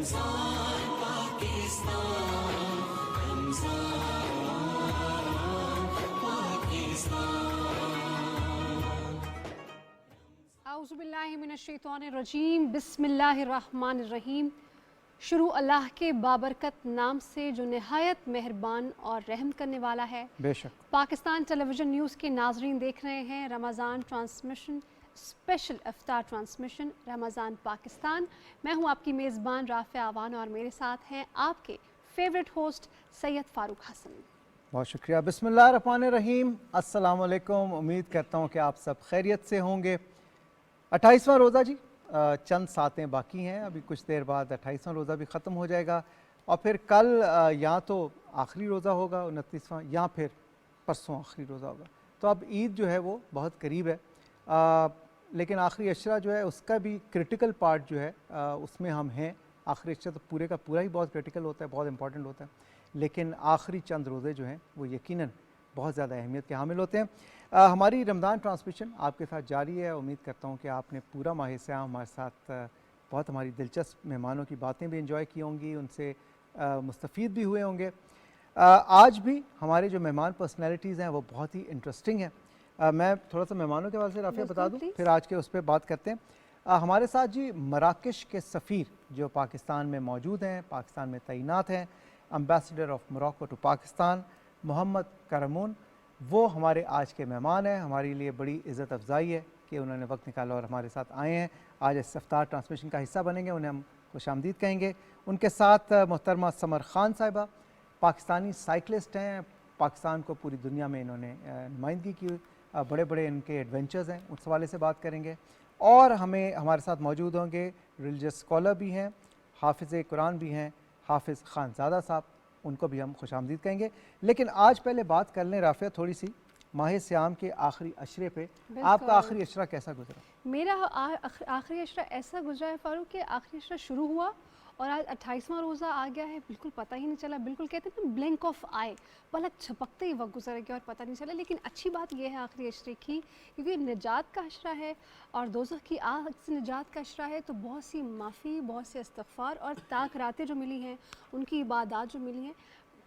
औज़ुबिल्लाहिमिनश्शैतानिर्रजीम बिस्मिल्लाहिर्रहमानिर्रहीम। शुरू अल्लाह के बाबरकत नाम से जो नहायत मेहरबान और रहम करने वाला है। बेशक। पाकिस्तान टेलीविज़न न्यूज़ के नाजरीन देख रहे हैं रमज़ान ट्रांसमिशन, स्पेशल इफ्तार ट्रांसमिशन रमज़ान पाकिस्तान। मैं हूँ आपकी मेज़बान राफ़िया आवान और मेरे साथ हैं आपके फेवरेट होस्ट सैयद फ़ारूक हसन। बहुत शुक्रिया। बिस्मिल्लाहिर्रहमानिर्रहीम। अस्सलाम वालेकुम। उम्मीद करता हूँ कि आप सब खैरियत से होंगे। 28वां रोज़ा जी, चंद सातें बाकी हैं, अभी कुछ देर बाद 28वां रोज़ा भी ख़त्म हो जाएगा और फिर कल या तो आखिरी रोज़ा होगा 29वां या फिर परसों आखिरी रोज़ा होगा। तो अब ईद जो है वो बहुत करीब है, लेकिन आखिरी अशरा जो है उसका भी क्रिटिकल पार्ट जो है उसमें हम हैं। आखिरी अशरा तो पूरे का पूरा ही बहुत क्रिटिकल होता है, बहुत इंपॉर्टेंट होता है, लेकिन आखिरी चंद रोज़े जो हैं वो यकीनन बहुत ज़्यादा अहमियत के हामिल होते हैं। हमारी रमज़ान ट्रांसमिशन आपके साथ जारी है। उम्मीद करता हूँ कि आपने पूरा माह सियाम हमारे साथ बहुत हमारी दिलचस्प मेहमानों की बातें भी इंजॉय की होंगी, उनसे मुस्तफ़ीद भी हुए होंगे। आज भी हमारे जो मेहमान पर्सनैलिटीज़ हैं वो बहुत ही इंटरेस्टिंग हैं। मैं थोड़ा सा मेहमानों के बारे से राफ़िया बता दूँ, फिर आज के उस पर बात करते हैं। हमारे साथ जी मराकश के सफ़ीर जो पाकिस्तान में मौजूद हैं, पाकिस्तान में तैनात हैं, ambassador of Morocco to Pakistan Mohammad Karmoun, वो हमारे आज के मेहमान हैं। हमारे लिए बड़ी इज़्ज़त अफ़ज़ाई है कि उन्होंने वक्त निकाला और हमारे साथ आए हैं। आज इस इफ्तार ट्रांसमिशन का हिस्सा बनेंगे, उन्हें हम खुशामदीद कहेंगे। उनके साथ मोहतरमा समर ख़ान साहिबा पाकिस्तानी साइकिलिस्ट हैं, पाकिस्तान को पूरी दुनिया में इन्होंने नुमाइंदगी की, बड़े बड़े इनके एडवेंचर्स हैं, उस हवाले से बात करेंगे। और हमारे साथ मौजूद होंगे रिलीजियस स्कॉलर भी हैं, हाफिज़ कुरान भी हैं, हाफिज़ खानज़ादा साहब, उनको भी हम खुशामदीद कहेंगे। लेकिन आज पहले बात कर लें राफ़िया थोड़ी सी माह सियाम के आखिरी अशरे पे। आपका आखिरी अशरा कैसा गुजरा? मेरा आखिरी अशरा ऐसा गुजरा है फ़ारूक कि आखिरी अशरा शुरू हुआ और आज 28वां रोज़ा आ गया है, बिल्कुल पता ही नहीं चला। बिल्कुल कहते हैं ना ब्लिंक ऑफ आई, पलक झपकते ही वक्त गुजर गया और पता नहीं चला। लेकिन अच्छी बात यह है आखिरी अशरे की, क्योंकि निजात का अशरा है और दोज़ख की आग से निजात का अशरा है, तो बहुत सी माफ़ी, बहुत से इस्तग़फ़ार और ताक रातें जो मिली हैं, उनकी इबादत जो मिली हैं,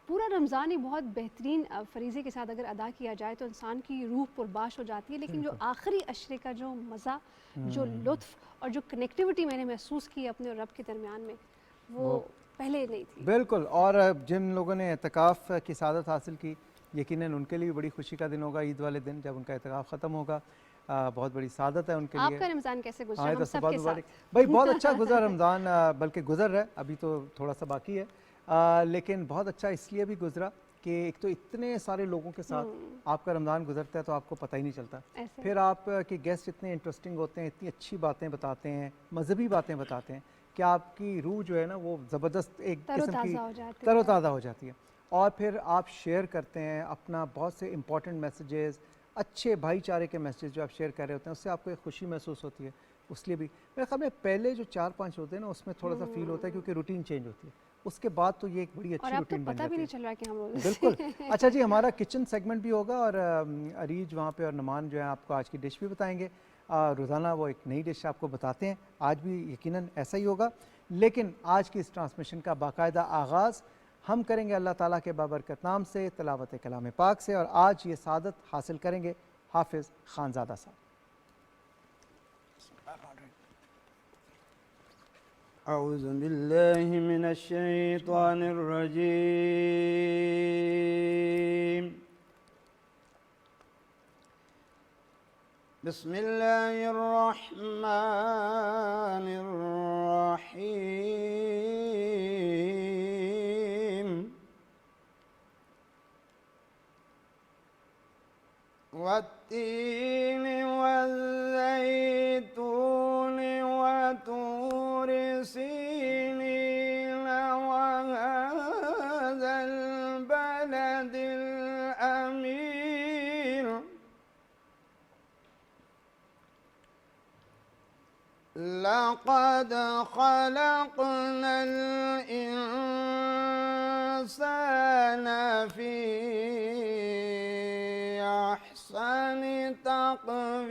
पूरा रमज़ान ही बहुत बेहतरीन फ़रीज़े के साथ अगर अदा किया जाए तो इंसान की रूह पुरबाश हो जाती है। लेकिन जो आखिरी अशरे का जो मज़ा, जो लुत्फ़ और जो कनेक्टिविटी मैंने महसूस की अपने और रब के दरमियान में, वो पहले नहीं थी। बिल्कुल। और जिन लोगों ने एतकाफ़ की सादत हासिल की, यकीनन उनके लिए भी बड़ी खुशी का दिन होगा ईद वाले दिन, जब उनका एतकाफ़ ख़त्म होगा। बहुत बड़ी सादत है उनके लिए। आपका रमज़ान कैसे गुजरा? हाँ, हम सबके साथ भाई बहुत अच्छा गुजरा रमज़ान, बल्कि गुजर रहा है, अभी तो थोड़ा सा बाकी है। लेकिन बहुत अच्छा इसलिए भी गुजरा कि एक तो इतने सारे लोगों के साथ आपका रमज़ान गुजरता है तो आपको पता ही नहीं चलता। फिर आपके गेस्ट इतने इंटरेस्टिंग होते हैं, इतनी अच्छी बातें बताते हैं, मजहबी बातें बताते हैं कि आपकी रूह जो है ना वो ज़बरदस्त एक किस्म की तरोताज़ा हो जाती है। और फिर आप शेयर करते हैं अपना बहुत से इंपॉर्टेंट मैसेजेस, अच्छे भाईचारे के मैसेज जो आप शेयर कर रहे होते हैं, उससे आपको एक खुशी महसूस होती है। उसलिए भी मेरे ख्याल में पहले जो 4-5 होते हैं ना उसमें थोड़ा सा फील होता है, क्योंकि रूटीन चेंज होती है। उसके बाद तो ये एक बड़ी अच्छी रूटीन बन जाती है। नहीं चल रहा कि हम लोग बिल्कुल। अच्छा जी, हमारा किचन सेगमेंट भी होगा और अरीज वहाँ पे और नमान जो है आपको आज की डिश भी बताएंगे। रोज़ाना वो एक नई डिश आपको बताते हैं, आज भी यकीनन ऐसा ही होगा। लेकिन आज की इस ट्रांसमिशन का बाकायदा आगाज़ हम करेंगे अल्लाह ताला के बाबरकत नाम से, तिलावत कलाम पाक से। और आज ये सादत हासिल करेंगे हाफिज़ खानज़ादा साहब। औज़ु बिल्लाहि मिनश शैतानिर रजीम। बिस्मिल्लाहिर रहमानिर रहीम। वत्तीनि वज़्ज़ैतूनि वतूर सीनीन वहाज़ल बलदिल अमीर। लक़द ख़लक़नल इंसान फ़ी अहसनि तक़वीम।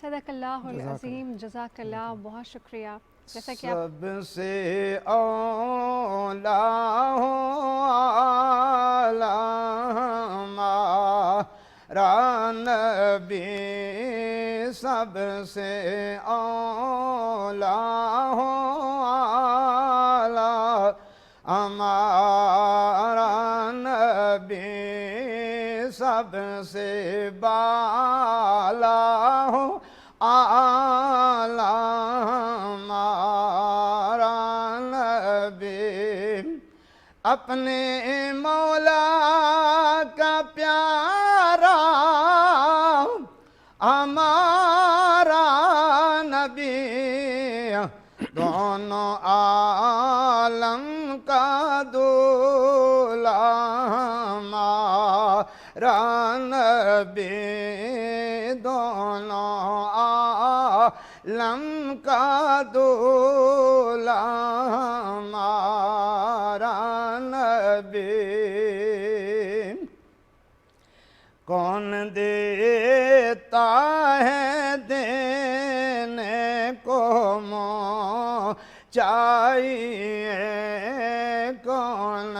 सदकल्लाहुल अज़ीम, जज़ाकल्लाह, बहुत शुक्रिया। जैसा कि आप सबसे औला हमारा नबी सबसे औला हमारा नबी सबसे बाला हो आला हमारा नबी अपने मौला का प्यारा हमारा नबी दोनों आलम का दूल्हा हमारा नबी दोनों आलम का दूल्हा हमारा नबी कौन देता है देने को चाहिए कौन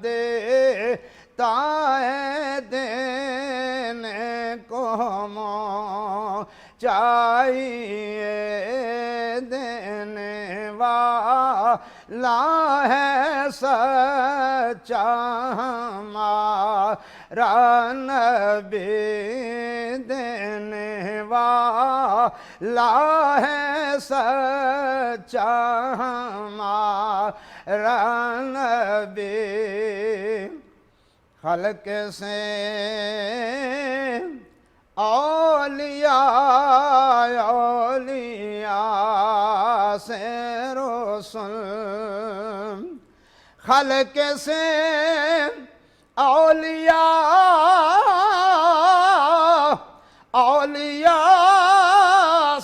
देता है देने को चाहिए देने वाला है सच्चा हमारा नबी देने वाला है सच्चा हमारा नबी खल्क से औलिया औलिया से रसूल खल्क से औलिया औलिया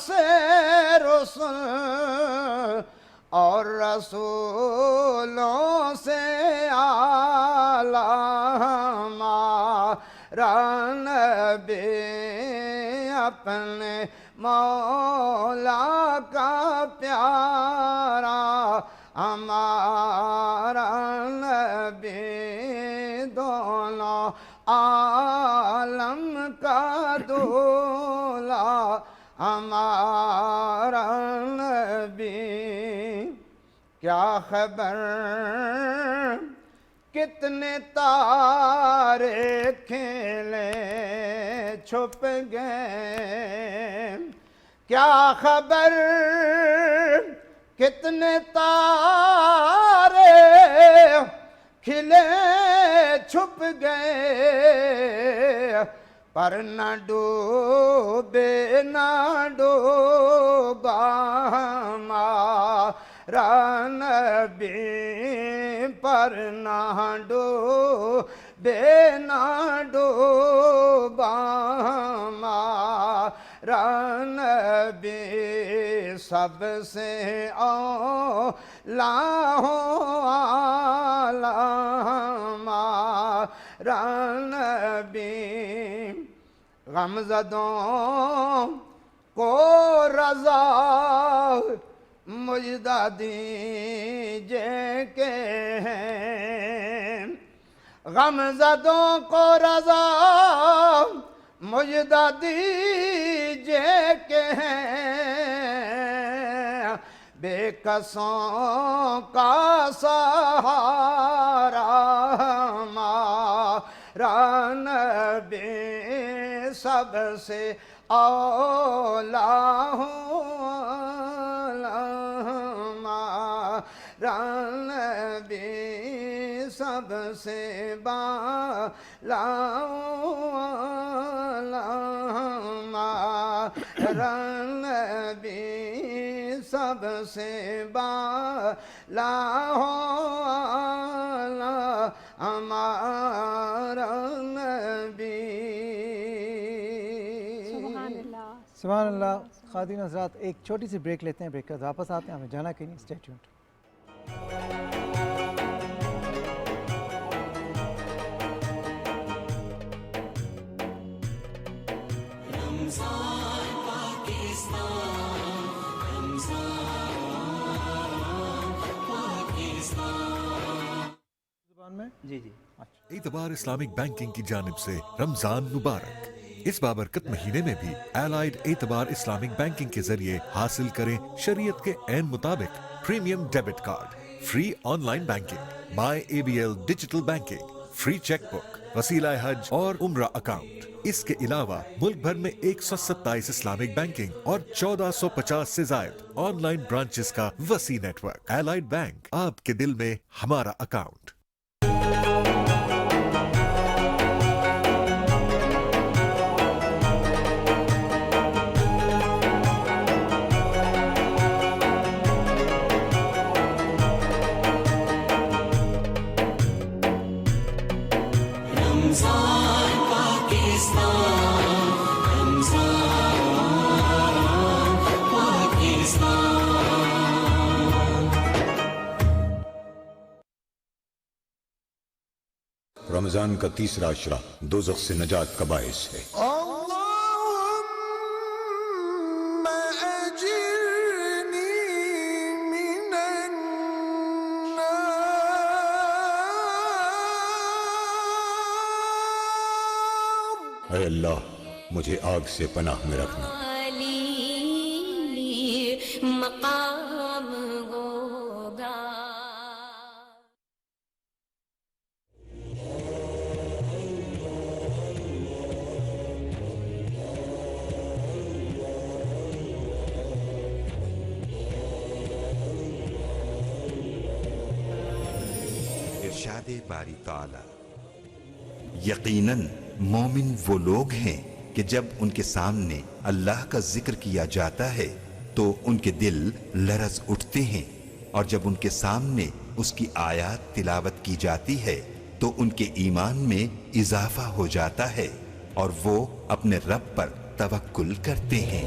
से रसूल और रसूलों से आला हमारा नबी अपने मौला का प्यारा हमारा नबी दोनों आलम का दूल्हा हमारा नबी क्या खबर कितने तारे खेले छुप गए क्या खबर कितने तारे खिले छुप गए पर न डूबे न डूबा हमारा नबी पर न डूबे न डूबा हमारा नबी सबसे औला हो आलम नबी गमज़दों को रज़ा मुजदा दीजिए के हैं, गमज़दों को रज़ा मुजदा दीजिए के हैं, बेकसों का सहारा हमारा नबी सबसे औला हो हमारा नबी सबसे बाला हमारा नबी सबसे बाला हो हमारा नबी। सुभान अल्लाह। खातिन हज़रात, एक छोटी सी ब्रेक लेते हैं, ब्रेक कर वापस आते हैं, हमें जाना कहीं नहीं, स्टे ट्यून्ड। जी जी। एतबार इस्लामिक बैंकिंग की जानिब से रमजान मुबारक। इस बाबरकत महीने में भी एलाइड एतबार इस्लामिक बैंकिंग के जरिए हासिल करें शरीयत के ऐन मुताबिक premium debit card, free online banking, my ABL digital banking, free chequebook, वसीला हज और उम्रा अकाउंट। इसके अलावा मुल्क भर में 127 इस्लामिक बैंकिंग और 1450 से जायद ऑनलाइन ब्रांचेस का वसी नेटवर्क। एलाइड बैंक, आपके दिल में हमारा अकाउंट। रमजान का तीसरा अशरा दोज़ख से नजात का बाइस है। ऐ अल्लाह, मुझे आग से पनाह में रखना। इरशादे बारी ताला, यकीनन मोमिन वो लोग हैं कि जब उनके सामने अल्लाह का जिक्र किया जाता है तो उनके दिल लरज उठते हैं, और जब उनके सामने उसकी आयत तिलावत की जाती है तो उनके ईमान में इजाफा हो जाता है और वो अपने रब पर तवक्कुल करते हैं।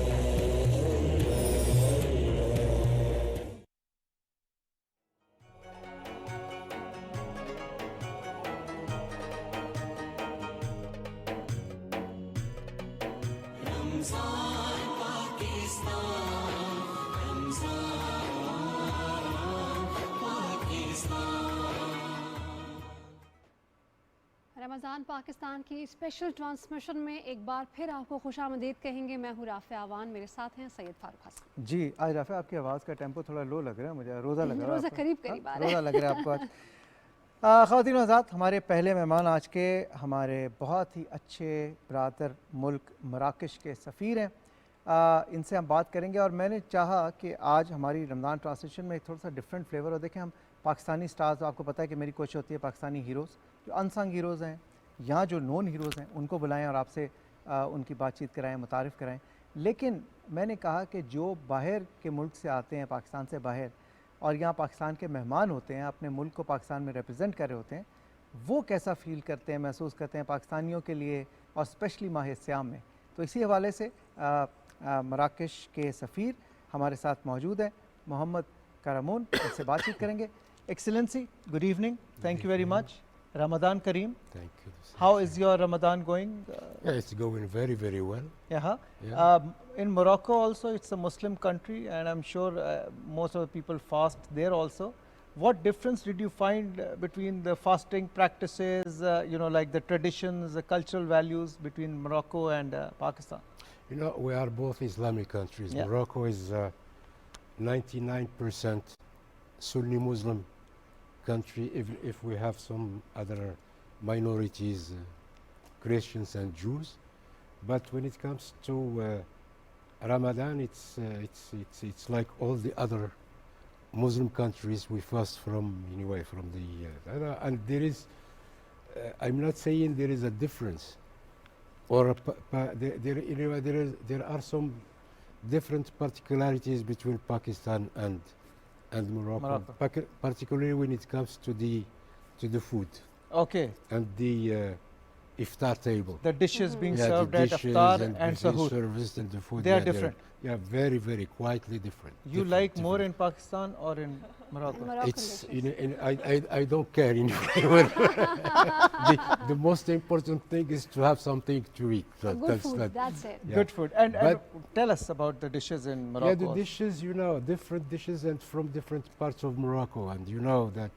रमज़ान पाकिस्तान की स्पेशल ट्रांसमिशन में एक बार फिर आपको खुशामदीद कहेंगे। मैं हूँ राफ़िया आवान, मेरे साथ हैं सैयद फारूक हसन। जी, आज राफ़िया आपकी आवाज़ का टेम्पो थोड़ा लो लग रहा है मुझे, रोज़ा लग रहा है। रोज़ा करीब करीब आ रहा है। रोज़ा लग रहा है आपको आज। ख़वातीन व हज़रात, हमारे पहले मेहमान आज के हमारे बहुत ही अच्छे ब्रादर मुल्क मराकश के सफ़ीर हैं। इनसे हम बात करेंगे और मैंने चाहा कि आज हमारी रमज़ान ट्रांसलेशन में थोड़ा सा डिफरेंट फ्लेवर हो। देखें, हम पाकिस्तानी स्टार्स, आपको पता है कि मेरी कोशिश होती है पाकिस्तानी हीरोज़ जो अनसंग हीरोज़ हैं या जो नॉन हीरोज़ हैं उनको बुलाएं और आपसे उनकी बातचीत कराएं, मुतारिफ़ कराएं। लेकिन मैंने कहा कि जो बाहर के मुल्क से आते हैं, पाकिस्तान से बाहर, और यहाँ पाकिस्तान के मेहमान होते हैं, अपने मुल्क को पाकिस्तान में रिप्रेजेंट कर रहे होते हैं, वो कैसा फ़ील करते हैं, महसूस करते हैं पाकिस्तानियों के लिए और स्पेशली माह सियाम में। तो इसी हवाले से मराकश के सफ़ीर हमारे साथ मौजूद है, मोहम्मद करामून, इनसे बातचीत करेंगे। Excellency, good evening, thank you very much. Ramzan करीम। Thank you. How is your Ramzan going? Yeah, it's going very, very well. Yeah. Yeah. In Morocco also, it's a Muslim country, and I'm sure most of the people fast there also. What difference did you find between the fasting practices, like the traditions, the cultural values between Morocco and Pakistan? You know, we are both Islamic countries. Yeah. Morocco is 99% Sunni Muslim country, if we have some other minorities, Christians and Jews. But when it comes to Ramadan, it's like all the other Muslim countries. We fast from the and there is. I'm not saying there is a difference, or there are some different particularities between Pakistan and Morocco. Particularly when it comes to the food Okay, and the iftar table. the dishes being Yeah, served the at dishes iftar and the sahur. service and the food. They are yeah, they're- different. Yeah, very, very quietly different. You different, like more different. in Pakistan or in Morocco? Moroccan It's dishes. I don't care anyway. The most important thing is to have something to eat. Good food, that's it. Yeah. Good food. And But- tell us about the dishes in Morocco. Yeah, the dishes, different dishes and from different parts of Morocco, and you know that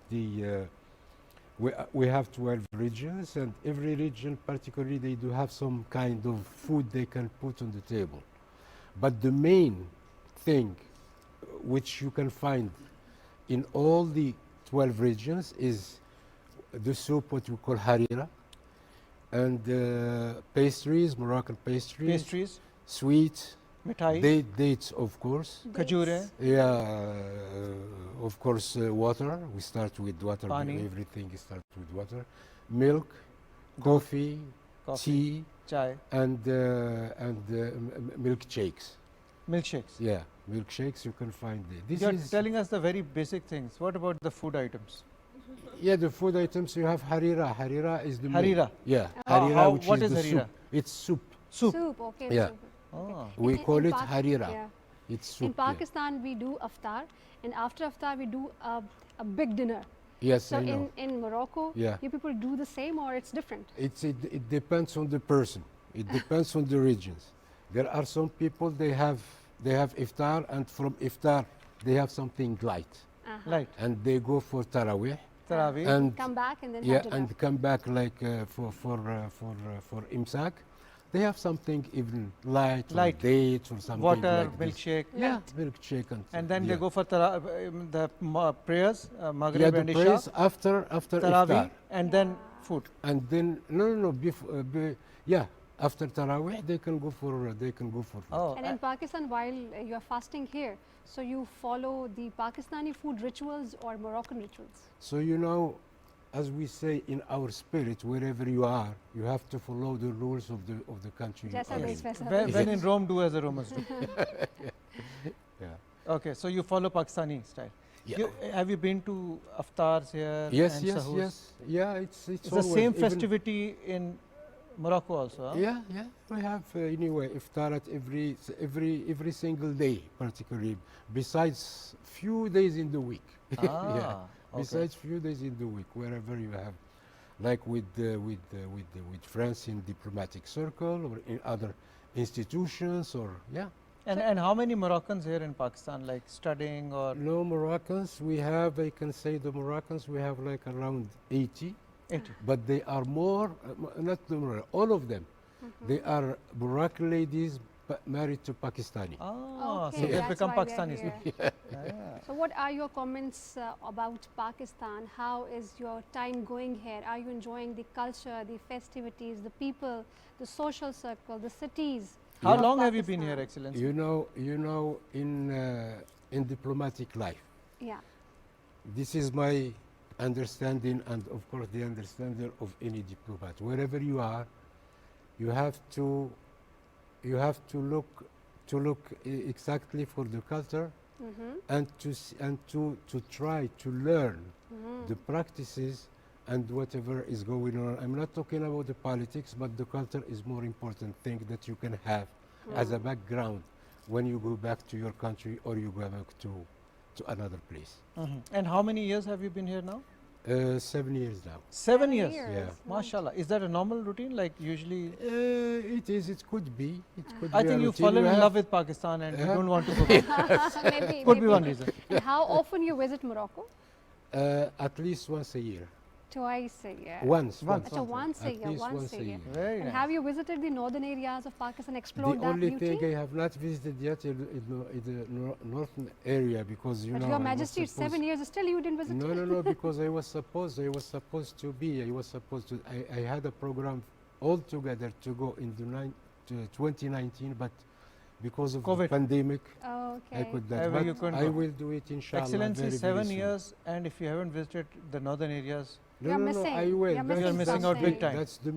we have 12 regions, and every region, particularly, they do have some kind of food they can put on the table. But the main thing which you can find in all the 12 regions is the soup, what we call harira, and pastries, Moroccan pastries, Pastries, sweets, mithai, dates, of course. khajure, Yeah, of course, water. We start with water. Pani. Everything starts with water. Milk, coffee, tea, chai, and milkshakes. milkshakes. Yeah, milkshakes you can find there. This You're is telling us the very basic things. What about the food items? yeah, the food items you have harira. Harira is the main. Harira. Yeah, How- harira, which what is is the harira? soup. It's soup. Soup. Okay. Yeah. soup. Oh. We In- call in it Pak- harira. yeah. It's soup. In Pakistan, we do iftar, and after iftar, we do a big dinner. Yeah. Yes, So I know. in Morocco, Yeah. you people do the same, or it's different? It depends on the person. It depends on the regions. There are some people they have iftar, and from iftar they have something light, Light. and they go for tarawih, Tarawih. and Come back and then yeah, have dinner. and come back like for imsak. They have something even light, Light. or dates or something Water, like this. milkshake. Yeah, milkshake And then yeah. they go for the prayers, yeah, Maghrib the and Isha, praise after Tarawih, iftar, and then food. and then no yeah, after tarawih they can go for food. Oh, And in Pakistan, while you are fasting here, so you follow the Pakistani food rituals or Moroccan rituals? So as we say in our spirit, wherever you are, you have to follow the rules of the country you Jaisa are bes in. waisa when, bes. when in Rome, do as the Romans do. Yeah. Okay, so you follow Pakistani style. Yeah. Have you been to aftars here? Yes, and yes, sahurs? yes. Yeah, it's It's the always same even- festivity in Morocco also. Huh? Yeah, yeah. We have anyway iftar at every single day, particularly. Besides few days in the week. Ah, okay. Besides few days in the week, wherever you have, like with France in diplomatic circle or in other institutions, or yeah. And how many Moroccans here in Pakistan, like studying or No Moroccans. We have, I can say, the Moroccans. We have like around 80. 80? But they are more, not the Moroccan, all of them. They are Moroccan ladies married to Pakistani. Ah, Okay, so they've that's become why they're Pakistanis. here. Yeah. So what are your comments about Pakistan? How is your time going here? Are you enjoying the culture, the festivities, the people, the social circle, the cities? How of long have you been Pakistan? here, Excellency? You know, in diplomatic life, Yeah. this is my understanding, and of course the understanding of any diplomat. Wherever you are, you have to look exactly for the culture, and to try to learn the practices and whatever is going on. I'm not talking about the politics, but the culture is more important thing that you can have as a background when you go back to your country or you go back to another place. And how many years have you been here now? 7 years now. 7 years. Yeah. Mashallah. Is that a normal routine? Like usually, It is. It could be. It could I be a think you've routine. fallen You in have- love with Pakistan and you Yeah. don't want to go back. maybe, Could be maybe. one reason. And how often you visit Morocco? At least once a year. Twice a year. Once. Achha, once a At year, least once a year. Very And nice. have you visited the northern areas of Pakistan, The explored that only beauty? thing I have not visited yet is the northern area because you But know. Your I was Majesty, it's 7 supposed- years, still you didn't visit? No, because I was supposed to be. I had a program altogether to go in to 2019, but because of COVID. the pandemic, Oh, okay. I could not. However, But you couldn't I go. will do it inshallah. Excellency, very, 7 very soon. years, and if you haven't visited the northern areas, You're missing. I will. You're missing missing out big something. time. That's the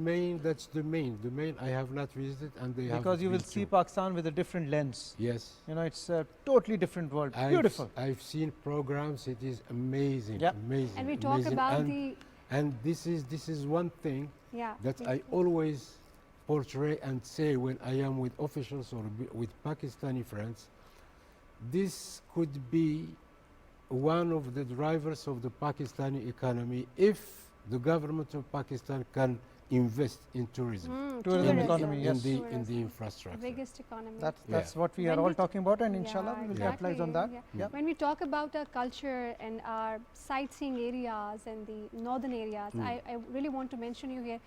main. The main. I have not visited, and they have. because you will been see to. Pakistan with a different lens. Yes. You know, it's a totally different world. Beautiful. I've seen programs. It is amazing. Yep. Amazing. And we talk amazing. about and, the, And this is one thing yeah. that please. I always portray and say when I am with officials or with Pakistani friends. This could be one of the drivers of the Pakistani economy if the government of Pakistan can invest in tourism, Tourism tourism, economy, yes. in the tourism. infrastructure. Biggest economy. That's Yeah. what we When are all we talking about, and Yeah, inshallah we will exactly, capitalize on that. yeah. Yeah. When we talk about our culture and our sightseeing areas and the northern areas, I really want to mention you here.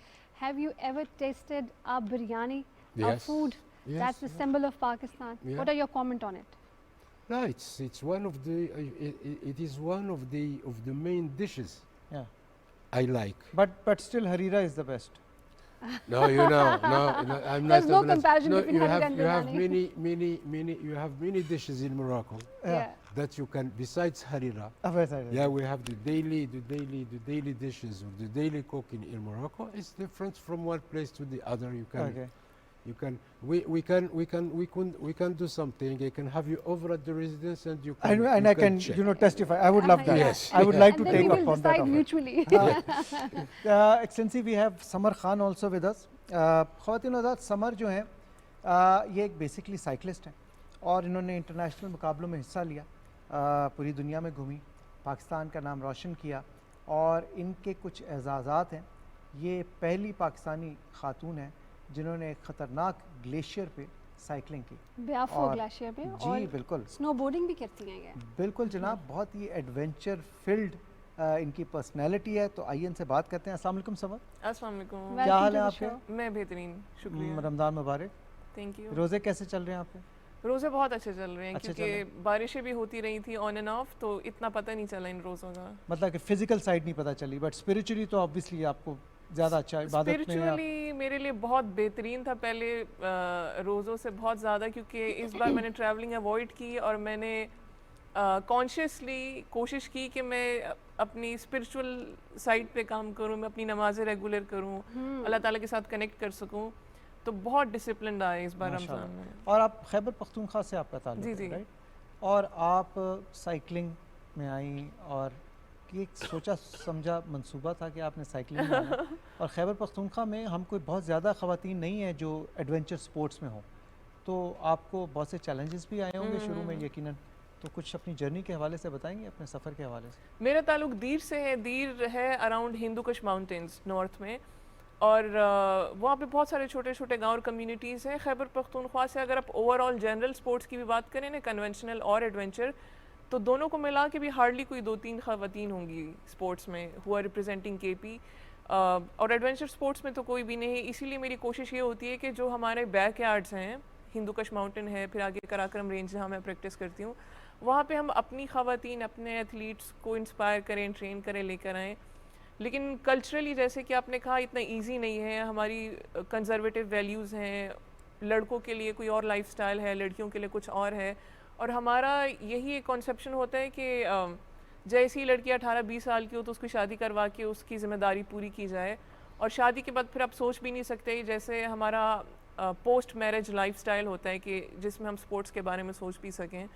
Have you ever tasted our biryani, our Yes. food? Yes, That's the symbol of Pakistan. Yeah. What are your comment on it? No, it's one of the it is one of the main dishes Yeah. I like. But still Harira is the best. No, no, I'm There's not. no comparison no, between you Harira have and you have biryani. you have many dishes in Morocco Yeah. that you can besides harira. Yeah, we have the daily dishes or the daily cooking in Morocco. It's different from one place to the other. You can we can do something. I can have you over at the residence and you can And I can check. testify. I would love that. Yes. I would like to And then take we up will on that decide offer. mutually. Excellency, we have Samar Khan also with us. ख़वातीन हज़रात, summer जो हैं ये एक basically cyclist हैं और इन्होंने international मुकाबलों में हिस्सा लिया, पूरी दुनिया में घूमी, पाकिस्तान का नाम रोशन किया और इनके कुछ एजाज़ात हैं। ये पहली पाकिस्तानी खातून हैं जिन्होंने एक ख़तरनाक ग्लेशियर पे साइकिलिंग की। ब्याफो और- ग्लेशियर पे जी और बिल्कुल स्नोबोर्डिंग भी करती हैं ये। बिल्कुल जनाब, बहुत ही एडवेंचर फील्ड इनकी पर्सनैलिटी है। तो आइए इनसे बात करते हैं। अस्सलाम वालेकुम समर, अस्सलाम वालेकुम। Welcome क्या हाल to है the आपके? show. मैं बेहतरीन, शुक्रिया। रमज़ान मुबारक। Thank you. रोज़े कैसे चल रहे हैं आपके? रोज़े बहुत अच्छे चल रहे हैं अच्छे चल क्योंकि बारिशें भी होती रही थी ऑन एंड ऑफ, तो इतना पता नहीं चला इन रोज़ों का। मतलब कि फिजिकल साइड नहीं पता चली, बट स्पिरिचुअली तो ऑब्वियसली आपको ज़्यादा अच्छा इबादत में आप- स्पिरिचुअली मेरे लिए बहुत बेहतरीन था पहले रोज़ों से बहुत ज़्यादा, क्योंकि इस बार मैंने ट्रैवलिंग अवॉइड की और मैंने कॉन्शियसली कोशिश की कि मैं अपनी स्पिरिचुअल साइड पे काम करूं, मैं अपनी नमाज़ें रेगुलर करूं, अल्लाह ताला के साथ कनेक्ट कर सकूं। तो बहुत डिसिप्लिन आए इस बार माशाल्लाह। रमज़ान में। और आप खैबर पख्तूनख्वा से आपका ताल्लुक जी, है, जी। राइट? और आप साइकिलिंग में आई और कि एक सोचा समझा मंसूबा था कि आपने साइकिलिंग में आना। और खैबर पख्तूनख्वा में हम कोई बहुत ज़्यादा ख़वातीन नहीं है जो एडवेंचर स्पोर्ट्स में हो, तो आपको बहुत से चैलेंजेस भी आए होंगे शुरू में यकीनन। तो कुछ अपनी जर्नी के हवाले से बताएंगे, अपने सफ़र के हवाले से? मेरा ताल्लुक दीर से है। दीर है around Hindu Kush mountains north में, और वहाँ पे बहुत सारे छोटे छोटे गांव और कम्युनिटीज़ हैं। खैबर पख्तूनख्वा से अगर आप ओवरऑल जनरल स्पोर्ट्स की भी बात करें ना, कन्वेंशनल और एडवेंचर, तो दोनों को मिला के भी हार्डली कोई 2-3 ख़वातीन होंगी स्पोर्ट्स में हुआ रिप्रेजेंटिंग केपी। और एडवेंचर स्पोर्ट्स में तो कोई भी नहीं। इसीलिए मेरी कोशिश ये होती है कि जो हमारे बैक यार्ड्स हैं, हिंदू कश माउंटेन है, फिर आगे कराक्रम रेंज जहाँ मैं प्रैक्टिस करती हूँ, वहाँ पे हम अपनी ख़वातीन, अपने एथलीट्स को इंस्पायर करें, ट्रेन करें, लेकर आएँ। लेकिन कल्चरली जैसे कि आपने कहा, इतना इजी नहीं है। हमारी कंजर्वेटिव वैल्यूज़ हैं, लड़कों के लिए कोई और लाइफस्टाइल है, लड़कियों के लिए कुछ और है। और हमारा यही एक कॉन्सेप्शन होता है कि जैसी लड़की 18-20 साल की हो तो उसकी शादी करवा के उसकी ज़िम्मेदारी पूरी की जाए, और शादी के बाद फिर आप सोच भी नहीं सकते जैसे हमारा पोस्ट मैरिज लाइफस्टाइल होता है कि जिसमें हम स्पोर्ट्स के बारे में सोच भी सकें।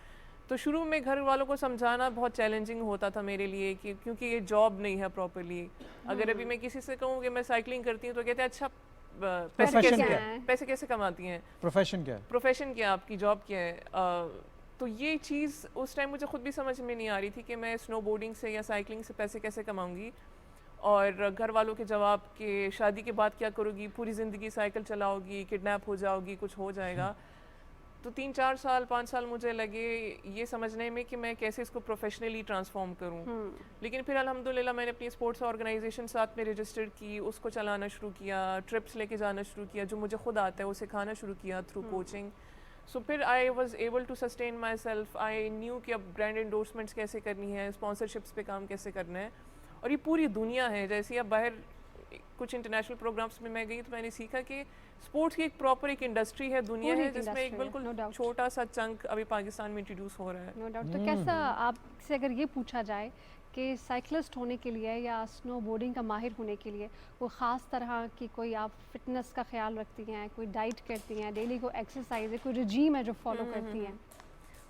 तो शुरू में घर वालों को समझाना बहुत चैलेंजिंग होता था मेरे लिए कि क्योंकि ये जॉब नहीं है प्रॉपर्ली। अगर अभी मैं किसी से कहूँ कि मैं साइकिलिंग करती हूँ तो कहते हैं अच्छा पैसे Profession कैसे क्या है? पैसे कैसे कमाती हैं, प्रोफेशन क्या है? प्रोफेशन क्या है आपकी, जॉब क्या है। तो ये चीज़ उस टाइम मुझे खुद भी समझ में नहीं आ रही थी कि मैं स्नोबोर्डिंग से या साइकिलिंग से पैसे कैसे कमाऊंगी। और घर वालों के जवाब कि शादी के बाद क्या करोगी, पूरी ज़िंदगी साइकिल चलाओगी, किडनैप हो जाओगी, कुछ हो जाएगा। तो 3-4 साल 5 साल मुझे लगे ये समझने में कि मैं कैसे इसको प्रोफेशनली ट्रांसफॉर्म करूं। लेकिन फिर अल्हम्दुलिल्लाह मैंने अपनी स्पोर्ट्स ऑर्गेनाइजेशन साथ में रजिस्टर की, उसको चलाना शुरू किया, ट्रिप्स लेके जाना शुरू किया, जो मुझे खुद आता है वो सिखाना शुरू किया थ्रू कोचिंग। सो फिर I was able to sustain myself. I knew कि अब ब्रांड एंडोर्समेंट्स कैसे करनी है, स्पॉन्सरशिप्स पे काम कैसे करना है। और ये पूरी दुनिया है, जैसे अब बाहर कुछ इंटरनेशनल प्रोग्राम्स में मैं गई तो मैंने सीखा कि स्पोर्ट्स की एक प्रॉपर एक इंडस्ट्री है, दुनिया पूरी है, एक जिसमें एक industry है, बिल्कुल no doubt. छोटा सा चंक अभी पाकिस्तान में इंट्रोड्यूस हो रहा है। No doubt. तो कैसा आपसे अगर ये पूछा जाए कि साइकिलिस्ट होने के लिए या स्नोबोर्डिंग का माहिर होने के लिए कोई ख़ास तरह की कोई आप फिटनेस का ख्याल रखती हैं, कोई डाइट करती हैं, डेली कोई एक्सरसाइज है, कोई रिजीम है जो फॉलो करती हैं?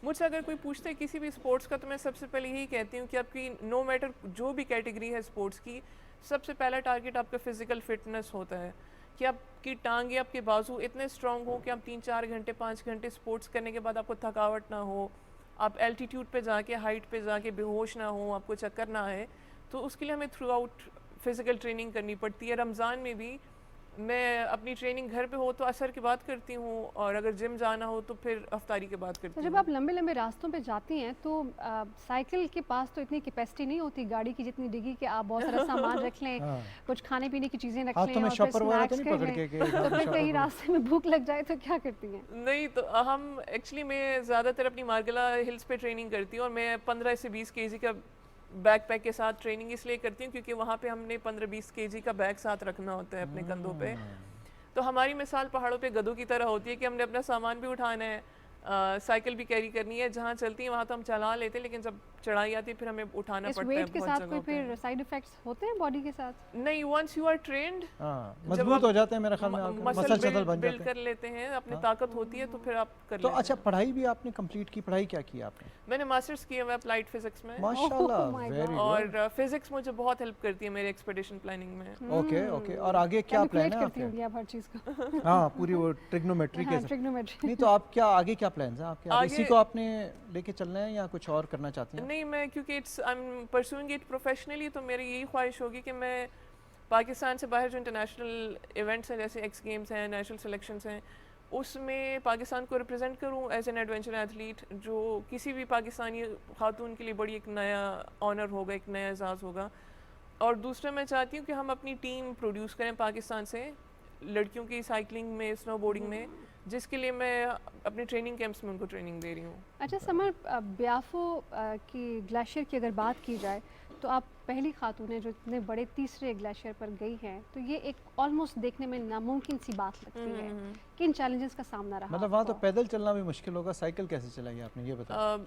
मुझसे अगर कोई पूछता है किसी भी स्पोर्ट्स का, तो मैं सबसे पहले यही कहती हूँ कि आपकी नो मैटर जो भी कैटेगरी है स्पोर्ट्स की, सबसे पहला टारगेट आपका फिजिकल फिटनेस होता है कि आपकी टांगे, आपके बाजू इतने स्ट्रांग हो कि आप 3-4 घंटे 5 घंटे स्पोर्ट्स करने के बाद आपको थकावट ना हो, आप एल्टीट्यूड पे जाके हाइट पे जाके बेहोश ना हो, आपको चक्कर ना आए। तो उसके लिए हमें थ्रू आउट फिज़िकल ट्रेनिंग करनी पड़ती है। रमज़ान में भी मैं अपनी ट्रेनिंग घर पे हो तो असर के बाद करती हूँ, और अगर जिम जाना हो तो फिर अफ्तारी के बाद तो करती जब हूँ। आप लंबे लंबे रास्तों पे जाती हैं तो साइकिल के पास तो इतनी कैपेसिटी नहीं होती गाड़ी की जितनी डिग्गी कि आप बहुत सारा सामान रख लें, हाँ। कुछ खाने पीने की चीज़ें रख हाथों लें में और फिर शॉपर वगैरह तो स्नैक्स नहीं कर पकड़ लें। के तो फिर शॉपर कहीं पकड़- रास्ते में भूख लग जाए तो क्या करती हैं? नहीं तो हम एक्चुअली मैं ज़्यादातर अपनी मार्गला हिल्स पे ट्रेनिंग करती हूँ, और मैं 15 से 20 केजी का बैक पैक के साथ ट्रेनिंग इसलिए करती हूँ क्योंकि वहाँ पे हमने 15-20 केजी का बैग साथ रखना होता है अपने कंधों पे। तो हमारी मिसाल पहाड़ों पे गधों की तरह होती है कि हमने अपना सामान भी उठाना है, साइकिल भी कैरी करनी है, जहाँ चलती है वहाँ तो हम चला लेते हैं, लेकिन जब चढ़ाई आती है फिर हमें उठाना इस पड़ता है वेट के बहुत साथ कोई जगहों पे। फिर साइड इफेक्ट्स होते हैं बॉडी के साथ? नहीं, वंस यू आर ट्रेंड हाँ, जब मजबूत आप हो जाते हैं मेरे ख्याल में, आपके मसल शसल बन बिल्ड जाते कर हैं। लेते हैं, अपनी हाँ। ताकत होती है तो फिर आप कर तो लेते अच्छा, हैं। पढ़ाई भी आपने कंप्लीट की, पढ़ाई क्या की आपने? मैंने मास्टर्स किया हुआ अप्लाइड फिजिक्स में, माशाल्लाह, Oh my very God. Good. और फिजिक्स मुझे बहुत हेल्प करती है मेरे एक्सपेडिशन प्लानिंग में। ओके ओके, और आगे क्या प्लान कैलकुलेट है करती आपके? होंगी आप हर चीज़ को। हाँ, पूरी वो ट्रिग्नोमेट्री हाँ, के ट्रिग्नोमेट्री। नहीं तो आप क्या आगे क्या प्लान्स हैं आपके? आप इसी आगे- को आपने लेके चलना है या कुछ और करना चाहती हैं? नहीं, मैं क्योंकि I am pursuing it professionally, तो मेरी यही ख्वाहिश होगी कि मैं पाकिस्तान से बाहर जो इंटरनेशनल इवेंट्स हैं जैसे एक्स गेम्स हैं, नेशनल सिलेक्शंस हैं, उसमें पाकिस्तान को रिप्रेजेंट करूं एज एन एडवेंचर एथलीट, जो किसी भी पाकिस्तानी खातून के लिए बड़ी एक नया ऑनर होगा, एक नया एजाज़ होगा। और दूसरा मैं चाहती हूँ कि हम अपनी टीम प्रोड्यूस करें पाकिस्तान से, लड़कियों की साइकिलिंग में, स्नोबोर्डिंग में, जिसके लिए मैं अपने ट्रेनिंग कैंप्स में उनको ट्रेनिंग दे रही हूँ। अच्छा समर, ब्याफो की ग्लेशियर की अगर बात की जाए तो आप पहली खातून हैं जो इतने बड़े तीसरे ग्लेशियर पर गई हैं, तो ये एक ऑलमोस्ट देखने में नामुमकिन सी बात लगती है। किन चैलेंजेस का सामना रहा मतलब वहाँ तो आपको? पैदल चलना भी मुश्किल होगा, साइकिल कैसे चलाई आपने ये बताओ?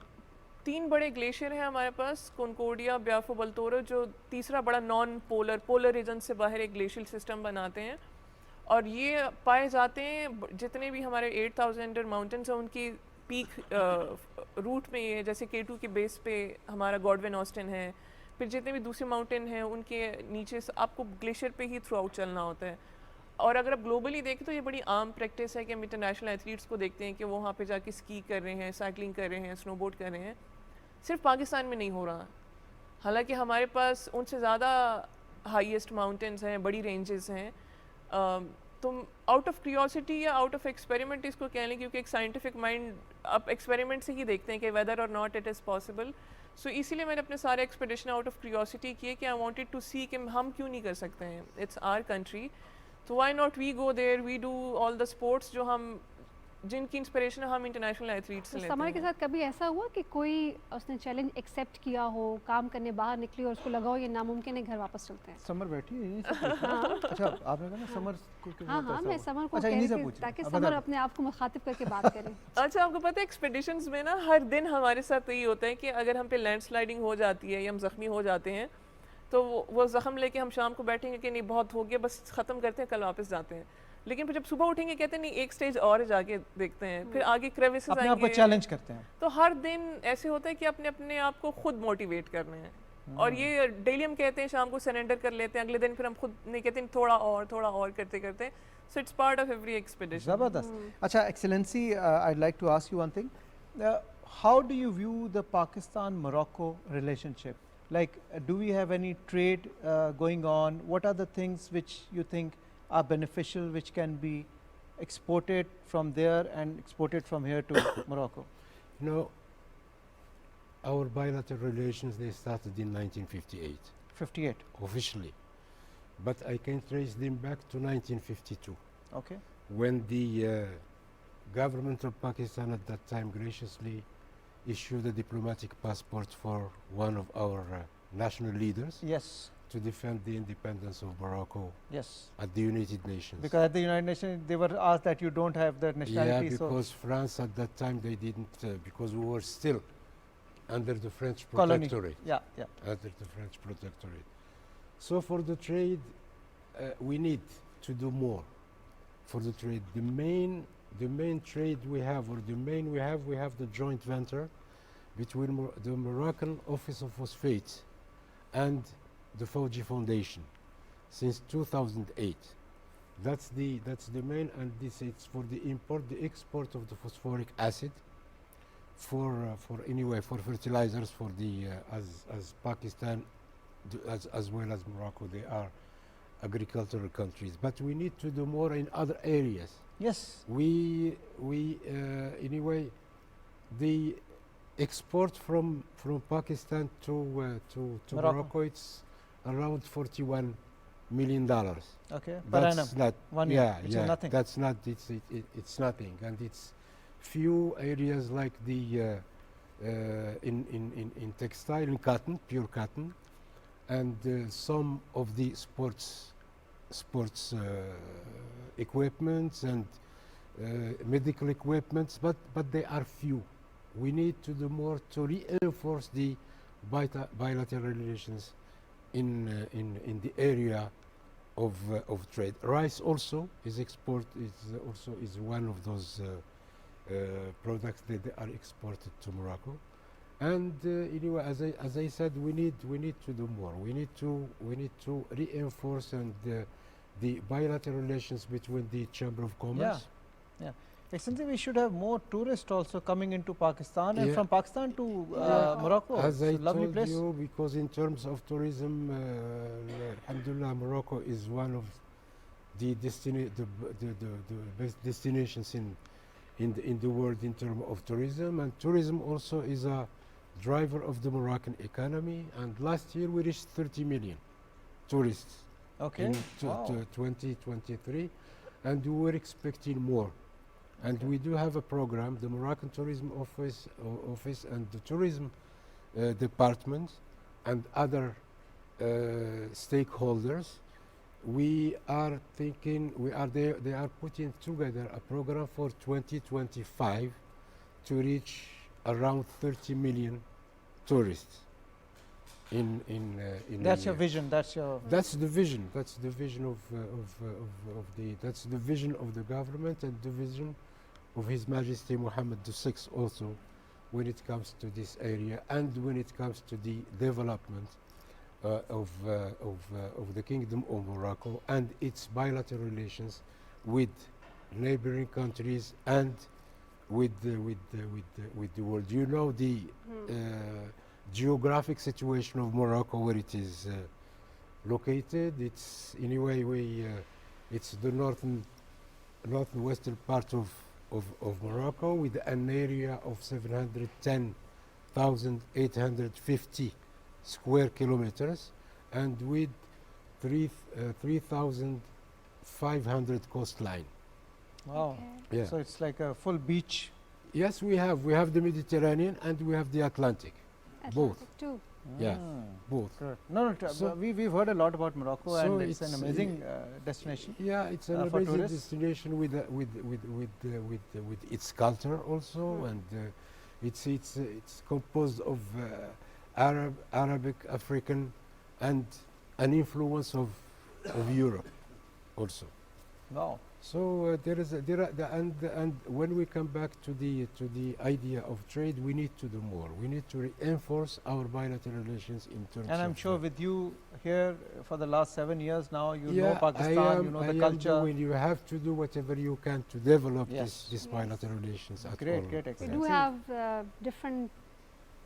3 बड़े ग्लेशियर हैं हमारे पास, कॉनकोर्डिया, ब्याफो, बल्तोरो, जो तीसरा बड़ा नॉन पोलर रीजन से बाहर एक ग्लेशियल सिस्टम बनाते हैं। और ये पाए जाते हैं जितने भी हमारे 8000 माउंटेन्स हैं उनकी पीक रूट में, ये जैसे K2 के बेस पे हमारा गॉडविन ऑस्टिन है, फिर जितने भी दूसरे माउंटेन हैं उनके नीचे से आपको ग्लेशियर पे ही थ्रू आउट चलना होता है। और अगर आप ग्लोबली देखें तो ये बड़ी आम प्रैक्टिस है कि हम इंटरनेशनल एथलीट्स को देखते हैं कि वो वहाँ पे जाके स्की कर रहे हैं, साइकिलिंग कर रहे हैं, स्नोबोर्ड कर रहे हैं। सिर्फ पाकिस्तान में नहीं हो रहा, हालांकि हमारे पास उनसे ज़्यादा हाईएस्ट माउंटेन्स हैं, बड़ी रेंजेस हैं। तुम आउट ऑफ क्यूरियोसिटी या आउट ऑफ एक्सपेरिमेंट इसको कह लें, क्योंकि एक साइंटिफिक माइंड आप एक्सपेरिमेंट से ही देखते हैं कि वेदर और नॉट इट इज़ पॉसिबल। सो इसीलिए मैंने अपने सारे एक्सपेडिशन आउट ऑफ क्यूरियोसिटी किए कि आई वांटेड टू सी कि हम क्यों नहीं कर सकते हैं, इट्स आवर कंट्री, तो why not we go there, we do all the sports जो हम, जिनकी इंस्पिरेशन हम इंटरनेशनल एथलीट्स से तो लेते समर के हैं। साथ कभी ऐसा हुआ कि कोई उसने चैलेंज एक्सेप्ट किया हो, काम करने बाहर निकली और उसको लगा हो ये नामुमकिन है, घर वापस चलते हैं? समर बैठी है यहीं से पूछ- अच्छा, आपने कहा ना समर को किस हाँ बात हाँ, ऐसा मैं हुआ? समर को अच्छा, कह इन्हीं रही से थी पूछिए, ताकि अब समर बता अपने आप को मुखातिब करके बात करें। अच्छा, आपको पता है एक्सपेडिशंस में ना हर दिन हमारे साथ तो ये होता है कि अगर हम पे लैंडस्लाइडिंग हो जाती है या हम ज़ख्मी हो जाते हैं, तो वो ज़ख्म लेके हम शाम को बैठेंगे कि नहीं बहुत हो गया, बस ख़त्म करते हैं, कल वापस जाते हैं। लेकिन फिर जब सुबह उठेंगे कहते हैं नहीं एक स्टेज और जाके देखते हैं, फिर आगे क्रेविसेस अपने आप को आएंगे। चैलेंज करते हैं। तो हर दिन ऐसे होता है कि अपने आप को खुद मोटिवेट करना है। और ये डेली हम कहते हैं, शाम को सरेंडर कर लेते हैं, अगले दिन फिर हम खुद नहीं कहते हैं, थोड़ा और करते करते So it's part of every expedition. Zabardast. Acha, Excellency, I'd like to ask you one thing. How do you view the Pakistan-Morocco relationship? Like, do we have any trade going on? What are the things which you think are beneficial, which can be exported from there and exported from here to Morocco? You know, our bilateral relations, they started in 1958, 58. officially. But I can trace them back to 1952, Okay. when the government of Pakistan at that time graciously issued a diplomatic passport for one of our national leaders Yes. to defend the independence of Morocco Yes. at the United Nations. Because at the United Nations, they were asked that you don't have the Yeah, nationality. because France at that time, they didn't, because we were still under the French Colony. protectorate. Yeah, yeah. Under the French protectorate. So for the trade, we need to do more for the trade. The main trade we have, or the main we have the joint venture between the Moroccan Office of Phosphates and the Fawji Foundation since 2008. That's the main, and this it's for the export of the phosphoric acid for fertilizers for the as Pakistan as well as Morocco, they are agricultural countries. But we need to do more in other areas. Yes. We anyway, the export from Pakistan to Morocco, it's around $41 million. Okay. Per annum. That's not 1 year, yeah, which is yeah, nothing. That's not it's nothing, and it's few areas like the in textile, in cotton, pure cotton, and some of the sports equipments and medical equipments, but they are few. We need to do more to reinforce the bilateral relations in the area of trade. Rice also is one of those products that they are exported to Morocco. And anyway, as I said, we need to do more. We need to reinforce and the bilateral relations between the Chamber of Commerce. Yeah. Excellency, we should have more tourists also coming into Pakistan and Yeah. from Pakistan to Morocco. As It's I a lovely told place. you, because in terms of tourism, alhamdulillah, Morocco is one of the best destinations in the world in terms of tourism, and tourism also is a driver of the Moroccan economy. And last year we reached 30 million tourists Okay. in Wow. 2023, and we were expecting more. And we do have a program, the Moroccan Tourism Office and the Tourism Department and other stakeholders. We are thinking, they are putting together a program for 2025 to reach around 30 million tourists in That's your vision. That's your. That's the vision. That's the vision of that's the vision of the government and the vision of His Majesty Mohammed VI also, when it comes to this area and when it comes to the development of the Kingdom of Morocco and its bilateral relations with neighboring countries and with the world. You know the geographic situation of Morocco, where it is located. It's anyway it's the northwestern part of Morocco, with an area of 710,850 square kilometers and with 3,500 coastline. Wow. Yeah. So it's like a full beach. Yes, we have the Mediterranean and we have the Atlantic. Both. Atlantic too. Yeah, both. Good. No, So- we've heard a lot about Morocco, So and it's an it's, amazing destination. Yeah, it's an For amazing tourists. destination with its culture also, and it's composed of Arabic, African, and an influence of Europe also. Wow. So there are and when we come back to the idea of trade, we need to do more. We need to reinforce our bilateral relations in terms. And I'm of sure with you here for the last 7 years now, you know yeah, Pakistan, you know I the am culture. doing, you have to do whatever you can to develop Yes. this bilateral relations at Great, all. great, We excellent. do See, have different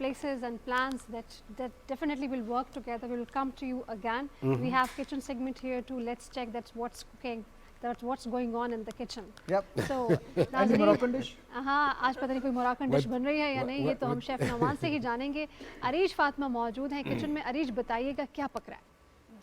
places and plans that definitely will work together. We will come to you again. We have kitchen segment here too. Let's check that's what's cooking, that's what's going on in the kitchen. Yep. So Any नाज़रीन, Moroccan dish? हाँ, आज पता नहीं कोई Moroccan dish What- बन रही है या what- नहीं, ये तो हम what- शेफ नवान से ही जानेंगे। अरीश फातिमा मौजूद हैं किचन में। अरीश बताइएगा क्या पक रहा है?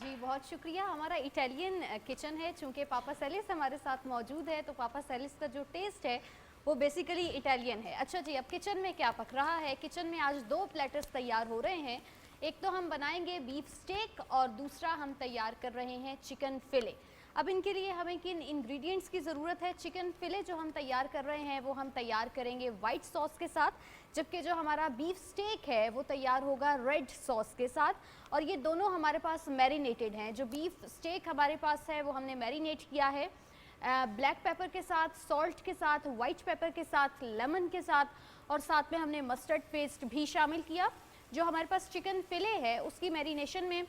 जी बहुत शुक्रिया। हमारा इटालियन किचन है, चूँकि पापा सेलिस हमारे साथ मौजूद है तो पापा सेलिस का जो टेस्ट है वो बेसिकली इटालियन है। अच्छा जी, अब किचन में क्या पक रहा है? किचन में आज 2 प्लेटर्स तैयार हो रहे हैं। एक तो हम बनाएंगे बीफ स्टेक और दूसरा हम तैयार कर रहे हैं चिकन फिले। अब इनके लिए हमें किन इंग्रेडिएंट्स की ज़रूरत है? चिकन फिले जो हम तैयार कर रहे हैं वो हम तैयार करेंगे वाइट सॉस के साथ, जबकि जो हमारा बीफ स्टेक है वो तैयार होगा रेड सॉस के साथ। और ये दोनों हमारे पास मैरिनेटेड हैं। जो बीफ स्टेक हमारे पास है वो हमने मैरिनेट किया है ब्लैक पेपर के साथ, सॉल्ट के साथ, वाइट पेपर के साथ, लेमन के साथ, और साथ में हमने मस्टर्ड पेस्ट भी शामिल किया। जो हमारे पास चिकन फिले है उसकी मैरिनेशन में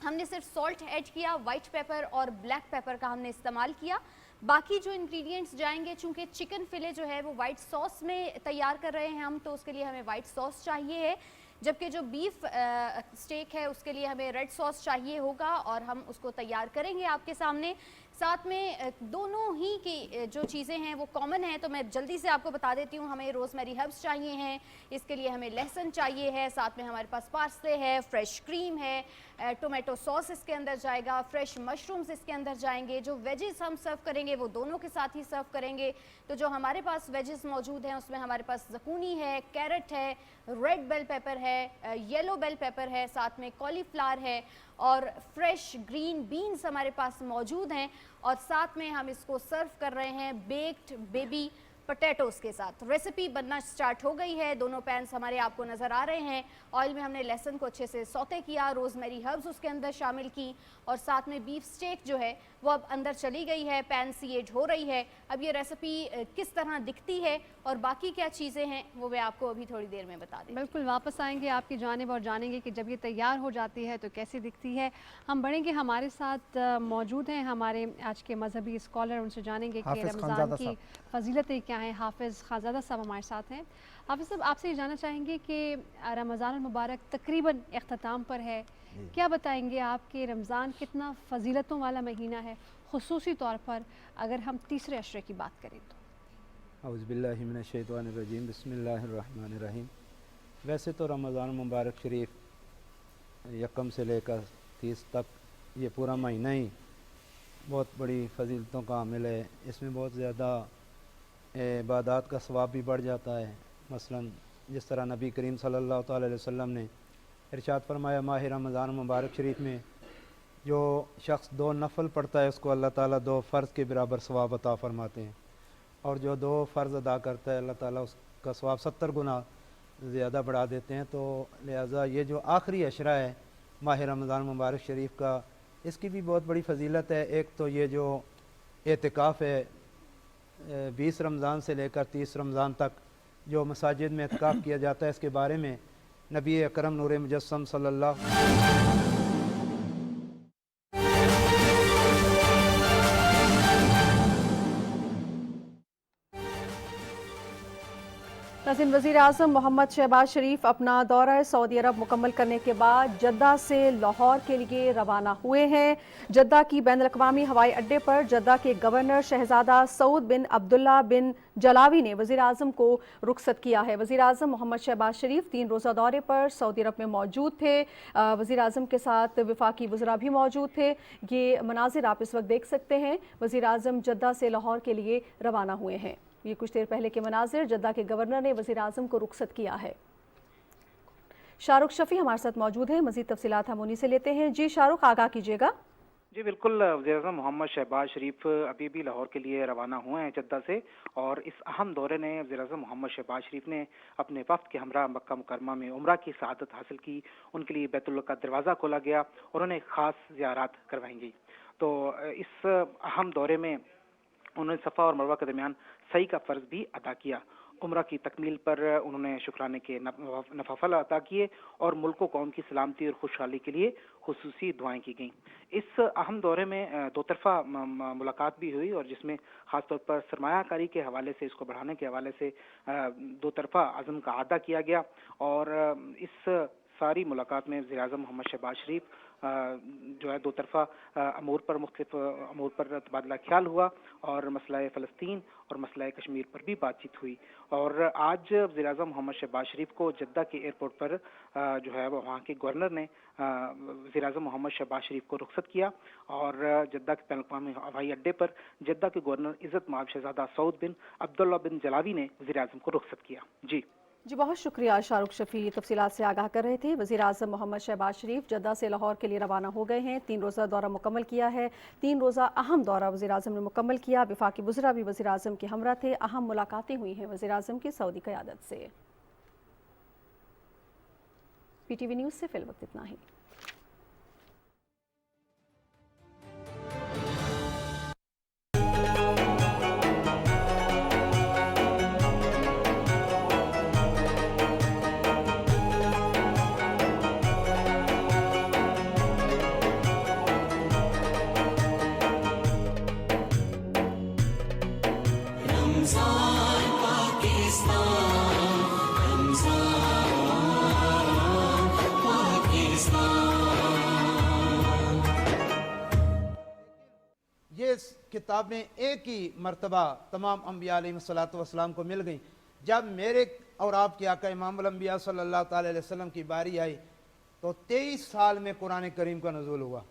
हमने सिर्फ सॉल्ट ऐड किया, वाइट पेपर और ब्लैक पेपर का हमने इस्तेमाल किया। बाकी जो इंग्रेडिएंट्स जाएंगे, चूँकि चिकन फिले जो है वो वाइट सॉस में तैयार कर रहे हैं हम, तो उसके लिए हमें वाइट सॉस चाहिए है, जबकि जो बीफ स्टेक है उसके लिए हमें रेड सॉस चाहिए होगा और हम उसको तैयार करेंगे आपके सामने। साथ में दोनों ही की जो चीज़ें हैं वो कॉमन हैं, तो मैं जल्दी से आपको बता देती हूँ। हमें रोज़मेरी हर्ब्स चाहिए हैं, इसके लिए हमें लहसुन चाहिए है, साथ में हमारे पास पार्सले है, फ्रेश क्रीम है, टोमेटो सॉस इसके अंदर जाएगा, फ्रेश मशरूम्स इसके अंदर जाएंगे। जो वेजेस हम सर्व करेंगे वो दोनों के साथ ही सर्व करेंगे। तो जो हमारे पास वेजेस मौजूद हैं उसमें हमारे पास ज़कूनी है, कैरेट है, रेड बेल पेपर है, येलो बेल पेपर है, साथ में कॉलीफ्लावर है और फ्रेश ग्रीन बीन्स हमारे पास मौजूद हैं। और साथ में हम इसको सर्व कर रहे हैं बेक्ड बेबी पोटैटोज़ के साथ। रेसिपी बनना स्टार्ट हो गई है। दोनों पैन्स हमारे आपको नज़र आ रहे हैं। ऑयल में हमने लहसुन को अच्छे से सौते किया, रोज़मेरी हर्ब्स उसके अंदर शामिल की और साथ में बीफ स्टेक जो है वो अब अंदर चली गई है, पैन सीएड हो रही है। अब ये रेसिपी किस तरह दिखती है और बाकी क्या चीज़ें हैं वो मैं आपको अभी थोड़ी देर में बता दूँ। बिल्कुल वापस आएंगे आपकी जानिब और जानेंगे कि जब ये तैयार हो जाती है तो कैसी दिखती है। हम बढ़ेंगे, हमारे साथ मौजूद हैं हमारे आज के मजहबी स्कॉलर, उनसे जानेंगे कि हाफिज़ रमज़ान खानज़ादा की साहब। फजीलतें क्या हैं। हाफिज़ खानज़ादा साहब हमारे साथ हैं। हाफिज़ साहब, आपसे ये जानना चाहेंगे कि रमज़ान मुबारक तकरीबन इख्तिताम पर है, क्या बताएंगे आप कि रमज़ान कितना फजीलतों वाला महीना है, खुसूसी तौर पर अगर हम तीसरे अशरे की बात करें तो? औज़ुबिल्लाहिमिनश्शैतानिर्रजीम, बिस्मिल्लाहिर्रहमानिर्रहीम। वैसे तो रमज़ान मुबारक शरीफ यकम से लेकर 30 तक ये पूरा महीना ही बहुत बड़ी फजीलतों का हामिल है। इसमें बहुत ज़्यादा इबादत का सवाब भी बढ़ जाता है। मसलन जिस तरह नबी करीम सल्लल्लाहु अलैहि वसल्लम ने इरशाद फरमाया, माह रमज़ान मुबारक शरीफ में जो शख्स 2 नफल पढ़ता है उसको अल्लाह ताला 2 फ़र्ज़ के बराबर सवाब अता फरमाते हैं, और जो 2 फ़र्ज़ अदा करता है अल्लाह ताला उसका सवाब 70 गुना ज़्यादा बढ़ा देते हैं। तो लिहाजा ये जो आखिरी अशरा है माह रमज़ान मुबारक शरीफ का, इसकी भी बहुत बड़ी फजीलत है। एक तो ये जो एतिकाफ़ है 20 रमज़ान से लेकर 30 रमज़ान तक जो मसाजिद में एतिकाफ़ किया जाता है, इसके बारे में नबी अकरम नूर मुजस्सम सल्लल्लाहु नाज़रीन, वज़ीर आज़म मोहम्मद शहबाज शरीफ अपना दौरा सऊदी अरब मुकम्मल करने के बाद जद्दा से लाहौर के लिए रवाना हुए हैं। जद्दा की बैनुल अक़वामी हवाई अड्डे पर जद्दा के गवर्नर शहजादा सऊद बिन अब्दुल्ला बिन जलावी ने वज़ीर आज़म को रुखसत किया है। वज़ीर आज़म मोहम्मद शहबाज शरीफ 3 रोज़ा दौरे पर सऊदी अरब में मौजूद थे। वज़ीर आज़म के साथ वफाकी वज़रा भी मौजूद थे। ये मनाजिर आप इस वक्त देख सकते हैं। वज़ीर आज़म जद्दा से लाहौर के लिए रवाना हुए हैं। ये कुछ देर पहले के मनाजिर, जद्दा के गवर्नर ने वज़ीर आज़म को रुखसत किया है। शाहरुख शफ़ी हमारे साथ मौजूद हैं, मज़ीद तफ़सीलात हम उन्हीं से लेते हैं। जी शाहरुख, आगाह कीजिएगा। जी बिल्कुल, वज़ीर-ए-आज़म मोहम्मद शहबाज शरीफ अभी भी लाहौर के लिए रवाना हुए हैं जद्दा से, और इस अहम दौरे ने वज़ीर-ए-आज़म मोहम्मद शहबाज शरीफ ने अपने वफ़द के हमरा मक्का मुकरमा में उम्रा की सआदत हासिल की। उनके लिए बैतुल्लाह का दरवाज़ा खोला गया और उन्हें ख़ास ज़ियारत करवाई गई। तो इस अहम दौरे में उन्होंने सफ़ा और मरवा के दरमियान सही का फ़र्ज़ भी अदा किया। उम्रा की तकमील पर उन्होंने शुक्राने के नफाफल अता किए और मुल्क को कौम की सलामती और खुशहाली के लिए खुसूसी दुआएं की गईं। इस अहम दौरे में दो तरफ़ा मुलाकात भी हुई और जिसमें ख़ास तौर पर सरमायाकारी के हवाले से, इसको बढ़ाने के हवाले से दो तरफ़ा अज़म का अदा किया गया। और इस सारी मुलाकात में वज़ीर-ए-आज़म मोहम्मद शहबाज शरीफ जो है दो तरफ़ा अमूर पर मुख्तलिफ अमूर पर तबादला ख्याल हुआ और मसला फ़लस्तीन और मसला कश्मीर पर भी बातचीत हुई। और आज वज़ीर-ए-आज़म मोहम्मद शहबाज शरीफ को जद्दा के एयरपोर्ट पर जो है वहाँ के गवर्नर ने वज़ीर-ए-आज़म मोहम्मद शहबाज शरीफ को रुखसत किया और जद्दा के बैनुल-अक़वामी हवाई अड्डे पर जद्दा के गवर्नर इज़्ज़त माब शहज़ादा सऊद बिन अब्दुल्ला बिन जलावी ने वज़ीर-ए-आज़म को रुखसत किया। जी बहुत शुक्रिया शाहरुख शफी, तफसीलात से आगाह कर रहे थे। वज़ीर आज़म मोहम्मद शहबाज शरीफ जद्दा से लाहौर के लिए रवाना हो गए हैं। 3 रोज़ा दौरा मुकम्मल किया है। 3 रोज़ा अहम दौरा वज़ीर आज़म ने मुकम्मल किया। वफाकी वज़रा भी वज़ीर आज़म के हमरा थे। अहम मुलाकातें हुई हैं वज़ीर आज़म की सऊदी क़यादत से। PTV न्यूज़ से फिल वक्त इतना ही। ये किताबें एक ही मरतबा तमाम अम्बिया अलैहिस्सलाम को मिल गई। जब मेरे और आपके आका इमामुल अम्बिया सल्लल्लाहु अलैहि वसल्लम की बारी आई तो 23 साल में कुरान करीम का नुज़ूल हुआ।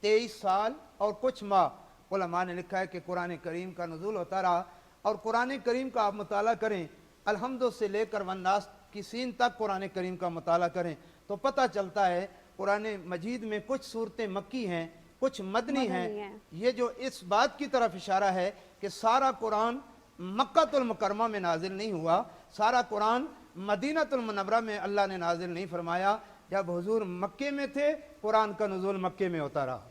23 साल और कुछ माह उलमा ने लिखा है कि कुरान करीम का नुज़ूल होता रहा। और कुरान करीम का आप मुताला करें, अलहम्दु से लेकर वन्नास की सीन तक कुरान करीम का मुताला करें तो पता चलता है कुरान मजीद में कुछ सूरतें मक्की हैं, कुछ मदनी हैं। ये जो इस बात की तरफ इशारा है कि सारा कुरान मक्कातुल मुकर्रमा में नाजिल नहीं हुआ, सारा कुरान मदीनातुल मुनव्वरा में अल्लाह ने नाजिल नहीं फरमाया। जब हुजूर मक्के में थे कुरान का नुज़ूल मक्के में होता रहा।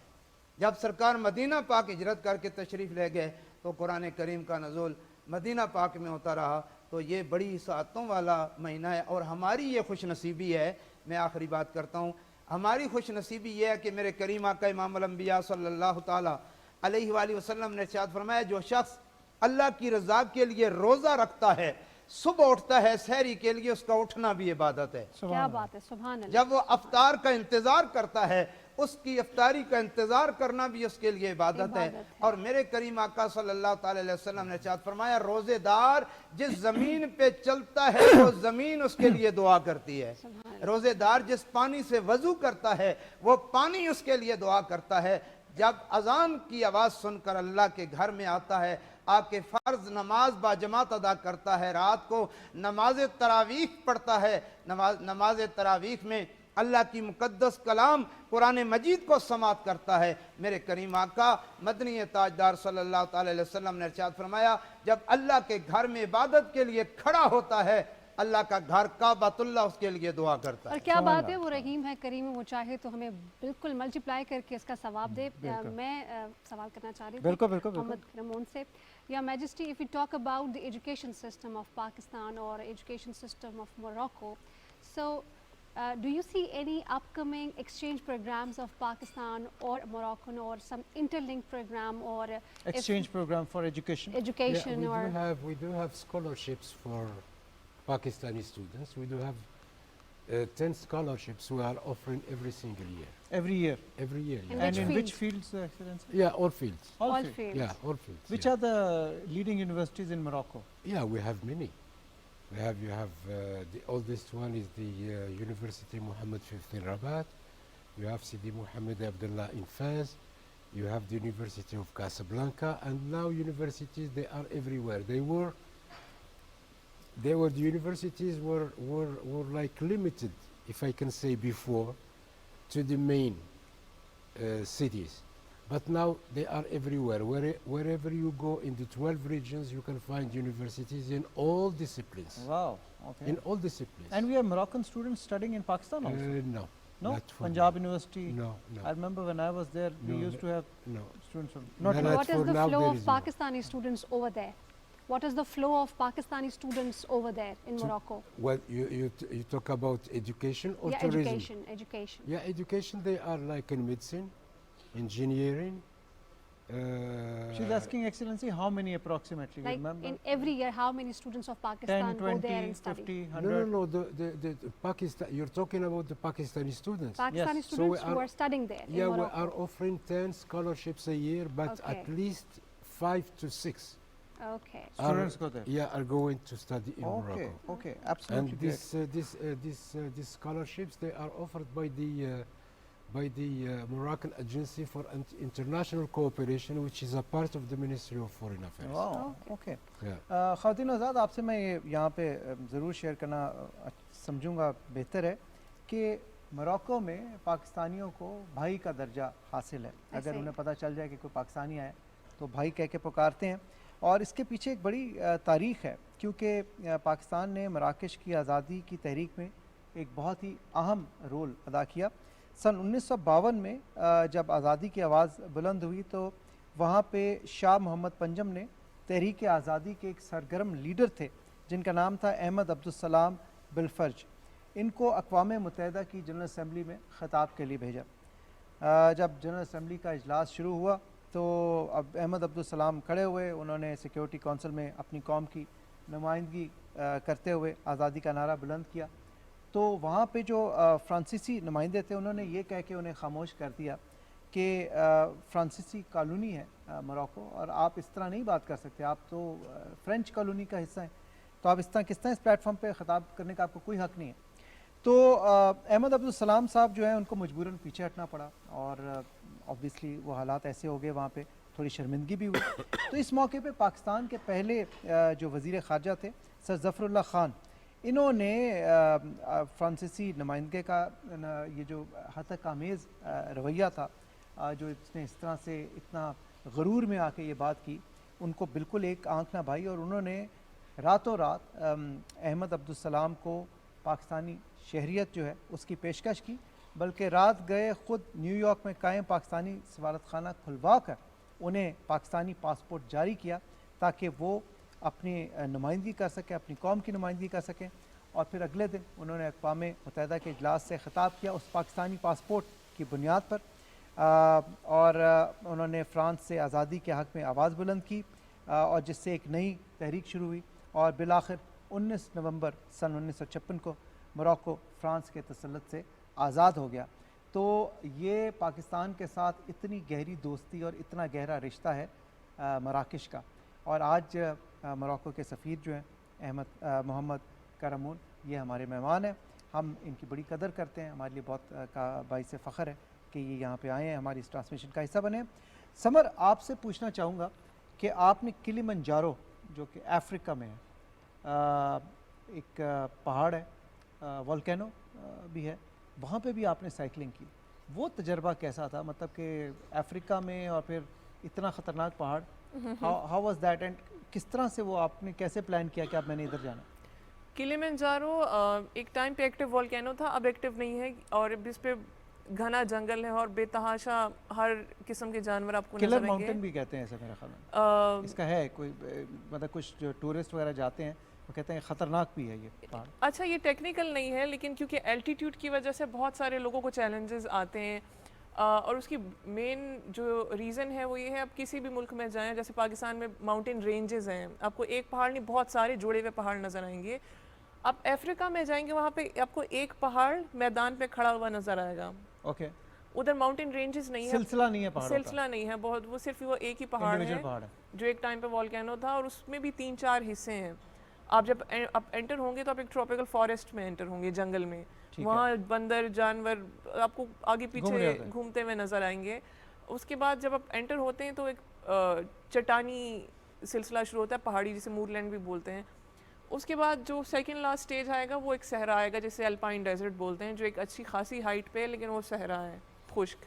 जब सरकार मदीना पाक हिजरत करके तशरीफ़ ले गए तो कुरान करीम का नुज़ूल मदीना पाक में होता रहा। तो ये बड़ी सातों वाला महीना है और हमारी ये खुश नसीबी है। मैं आखिरी बात करता हूँ, हमारी खुश नसीबी ये है कि मेरे करीम आका इमामुल अम्बिया सल्लल्लाहु ताला अलैहि वसल्लम ने इरशाद फरमाया, जो शख्स अल्लाह की रज़ा के लिए रोज़ा रखता है, सुबह उठता है सहरी के लिए, उसका उठना भी इबादत है। क्या बात है, सुभान अल्लाह। जब वो अफ्तार का इंतज़ार करता है, उसकी अफ्तारी का इंतज़ार करना भी उसके लिए इबादत है। और मेरे करीम आका सल्लल्लाहु अलैहि वसल्लम ने इरशाद फरमाया, रोज़ेदार जिस ज़मीन पे चलता है वो ज़मीन उसके लिए दुआ करती है। रोज़ेदार जिस पानी से वज़ू करता है वो पानी उसके लिए दुआ करता है। जब अजान की आवाज़ सुनकर अल्लाह के घर में आता है, आके फ़र्ज नमाज बाजमात अदा करता है, रात को नमाज तरावीह पढ़ता है, नमाज तरावीह में अल्लाह की मुकद्दस कलाम कुरान मजीद को समात करता है। मेरे करीम आका मदनी ताजदार सल्लल्लाहु अलैहि वसल्लम ने इरशाद फरमाया, जब अल्लाह के घर में इबादत के लिए खड़ा होता है, अल्लाह का घर काबतुल्लाह उसके लिए दुआ करता है। और क्या बात है, वो रहीम है, करीम है, वो चाहे तो हमें बिल्कुल मल्टीप्लाई करके इसका सवाब दे। मैं सवाल करना चाह रही हूँ मोहम्मद रमोन से, your majesty, if you talk about the education system of Pakistan और education system of Morocco, so do you see any upcoming exchange programs of Pakistan or Moroccan or some interlinked program or exchange program for education? Education, yeah, we do have scholarships for Pakistani students. We do have 10 scholarships we are offering every single year. Every year? Every year, yeah. And in which fields, Excellency? Yeah, all fields. All fields. Yeah, all fields. Which are the leading universities in Morocco? Yeah, we have many. You have the oldest one is the University Mohammed V in Rabat. You have Sidi Mohammed Abdullah in Fez. You have the University of Casablanca, and now universities, they are everywhere. The universities were like limited, if I can say before, to the main cities. But now they are everywhere. Wherever you go in the 12 regions, you can find universities in all disciplines. Wow, okay. In all disciplines. And we have Moroccan students studying in Pakistan also? No. No, Not for Punjab now. University. No, no. I remember when I was there, we No, used to have no. students from. No, Not no, now. What for is the now flow there of is no. Pakistani students over there? What is the flow of Pakistani students over there in Morocco? Well, you talk about education or Yeah, tourism? education, education. Yeah, education. They are like in medicine, engineering. She's asking, Excellency, how many approximately? Like Remember? in every year, how many students of Pakistan 10, go there 20, and study? 50, No, 100. no, no. The Pakistan. You're talking about the Pakistani students. Pakistani Yes. So we students who are studying there Yeah, in we Morocco. are offering 10 scholarships a year, but Okay. at least 5 to 6 Okay. Students are, go there. Yeah, are going to study in Okay, Morocco. okay, absolutely. And great. these scholarships, they are offered by the Moroccan Agency for International Cooperation, which is a part of the Ministry of Foreign Affairs. Wow, okay. Yeah. ख़ातिन आज़ाद, आपसे मैं ये यहाँ पे ज़रूर share करना समझूंगा बेहतर है कि मोरक्को में पाकिस्तानियों को भाई का दर्जा हासिल है। अगर ऐसे ही। उन्हें पता चल जाए कि कोई पाकिस्तानी आए तो भाई कह के पुकारते हैं, और इसके पीछे एक बड़ी तारीख़ है, क्योंकि पाकिस्तान ने मराकश की आज़ादी की तहरीक में एक बहुत ही अहम रोल अदा किया। सन 1952 में जब आज़ादी की आवाज़ बुलंद हुई तो वहाँ पे शाह मोहम्मद पंजम ने तहरीक आज़ादी के एक सरगर्म लीडर थे जिनका नाम था अहमद अब्दुस्सलाम बिलफर्ज। इनको अक़वाम मुत्तहिदा की जनरल असम्बली में ख़िताब के लिए भेजा। जब जनरल असम्बली का इजलास शुरू हुआ तो अब अहमद अब्दुस्सलाम खड़े हुए, उन्होंने सिक्योरिटी कौंसिल में अपनी कौम की नुमाइंदगी करते हुए आज़ादी का नारा बुलंद किया। तो वहाँ पे जो फ्रांसीसी नुमाइंदे थे उन्होंने ये कह के उन्हें खामोश कर दिया कि फ्रांसीसी कॉलोनी है मोरक्को, और आप इस तरह नहीं बात कर सकते, आप तो फ्रेंच कॉलोनी का हिस्सा हैं, तो आप इस तरह किस तरह इस प्लेटफॉर्म पे ख़िताब करने का आपको कोई हक़ नहीं है। तो अहमद अब्दुल साहब जो है उनको मजबूरन पीछे हटना पड़ा, और ऑब्वियसली वो हालात ऐसे हो गए, वहाँ पे थोड़ी शर्मिंदगी भी हुई। तो इस मौके पे पाकिस्तान के पहले जो वज़ीर ख़ारजा थे सर ज़फ़रुल्लाह ख़ान, इन्होंने फ्रांसीसी नुमाइंदे का ये जो हतक आमेज़ रवैया था, जो इसने इस तरह से इतना गरूर में आके ये बात की, उनको बिल्कुल एक आंख ना भाई, और उन्होंने रातों रात अहमद अब्दुल को पाकिस्तानी शहरियत जो है उसकी पेशकश की, बल्कि रात गए ख़ुद न्यूयॉर्क में कायम पाकिस्तानी सफारतखाना खुलवा कर उन्हें पाकिस्तानी पासपोर्ट जारी किया ताकि वो अपनी नुमाइंदगी कर सकें, अपनी कौम की नुमाइंदगी कर सकें। और फिर अगले दिन उन्होंने अक़वाम मुत्तहिदा के इजलास से ख़िताब किया उस पाकिस्तानी पासपोर्ट की बुनियाद पर, और उन्होंने फ़्रांस से आज़ादी के हक़ में आवाज़ बुलंद की, और जिससे एक नई तहरीक शुरू हुई, और बिलाखिर 19 नवंबर सन 1956 को मोरक्को फ़्रांस के तसल्लुत से आज़ाद हो गया। तो ये पाकिस्तान के साथ इतनी गहरी दोस्ती और इतना गहरा रिश्ता है मराकश का। और आज मोरक्को के सफ़ीर जो हैं अहमद मोहम्मद करमून, ये हमारे मेहमान हैं, हम इनकी बड़ी कदर करते हैं, हमारे लिए बहुत का बाइस फ़ख्र है कि ये यहाँ पे आए हैं, हमारी इस ट्रांसमिशन का हिस्सा बने। समर, आपसे पूछना चाहूँगा कि आपने किलिमंजारो जो कि अफ्रीका में है, एक पहाड़ है, वोल्केनो भी है, वहाँ पे भी आपने साइकिलिंग की, वो तजर्बा कैसा था? मतलब कि अफ्रीका में और फिर इतना ख़तरनाक पहाड़, हाउ वाज दैट, एंड किस तरह से वो आपने कैसे प्लान किया कि अब मैंने इधर जाना? किलिमंजारो एक टाइम पे एक्टिव वोल्केनो था, अब एक्टिव नहीं है, और इस पे घना जंगल है और बेतहाशा हर किस्म के जानवर आपको नजर किलर आएंगे। माउंटेन भी कहते हैं ऐसा मेरा ख्याल में, इसका है कोई मतलब कुछ जो टूरिस्ट वगैरह जाते हैं वो कहते हैं ख़तरनाक भी है ये पहाड़। अच्छा, ये टेक्निकल नहीं है, लेकिन क्योंकि एल्टीट्यूड की वजह से बहुत सारे लोगों को चैलेंजेस आते हैं, और उसकी मेन जो रीज़न है वो ये है, आप किसी भी मुल्क में जाएं, जैसे पाकिस्तान में माउंटेन रेंजेस हैं, आपको एक पहाड़ नहीं बहुत सारे जुड़े हुए पहाड़ नज़र आएंगे। आप अफ्रीका में जाएंगे, वहाँ पे आपको एक पहाड़ मैदान पे खड़ा हुआ नज़र आएगा। ओके, उधर माउंटेन रेंजेस नहीं है, सिलसिला नहीं है पहाड़ों का, सिलसिला नहीं है बहुत, वो सिर्फ वो एक ही पहाड़ है जो एक टाइम पे वोल्केनो था, और उसमें भी 3-4 हिस्से हैं। आप जब आप एंटर होंगे तो आप एक ट्रॉपिकल फॉरेस्ट में एंटर होंगे, जंगल में, वहाँ बंदर जानवर आपको आगे पीछे घूमते हुए नज़र आएंगे। उसके बाद जब आप एंटर होते हैं तो एक चट्टानी सिलसिला शुरू होता है, पहाड़ी, जिसे मूरलैंड भी बोलते हैं। उसके बाद जो सेकंड लास्ट स्टेज आएगा वो एक सहरा आएगा, जिसे अल्पाइन डेजर्ट बोलते हैं, जो एक अच्छी खासी हाइट पे है, लेकिन वो सहरा है, खुश्क।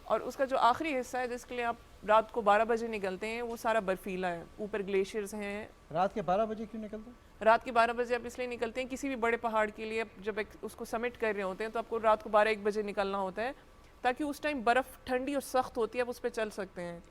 और उसका जो आखिरी हिस्सा है जिसके लिए आप रात को 12 बजे निकलते हैं वो सारा बर्फीला है, ऊपर ग्लेशियर्स हैं। रात के 12 बजे क्यों निकलते हैं? रात के 12 बजे आप इसलिए निकलते हैं, किसी भी बड़े पहाड़ के लिए जब उसको समिट कर रहे होते हैं तो आपको रात को 12-1 बजे निकलना होता है, ताकि उस टाइम बर्फ़ ठंडी और सख्त होती है, आप उस पर चल सकते हैं।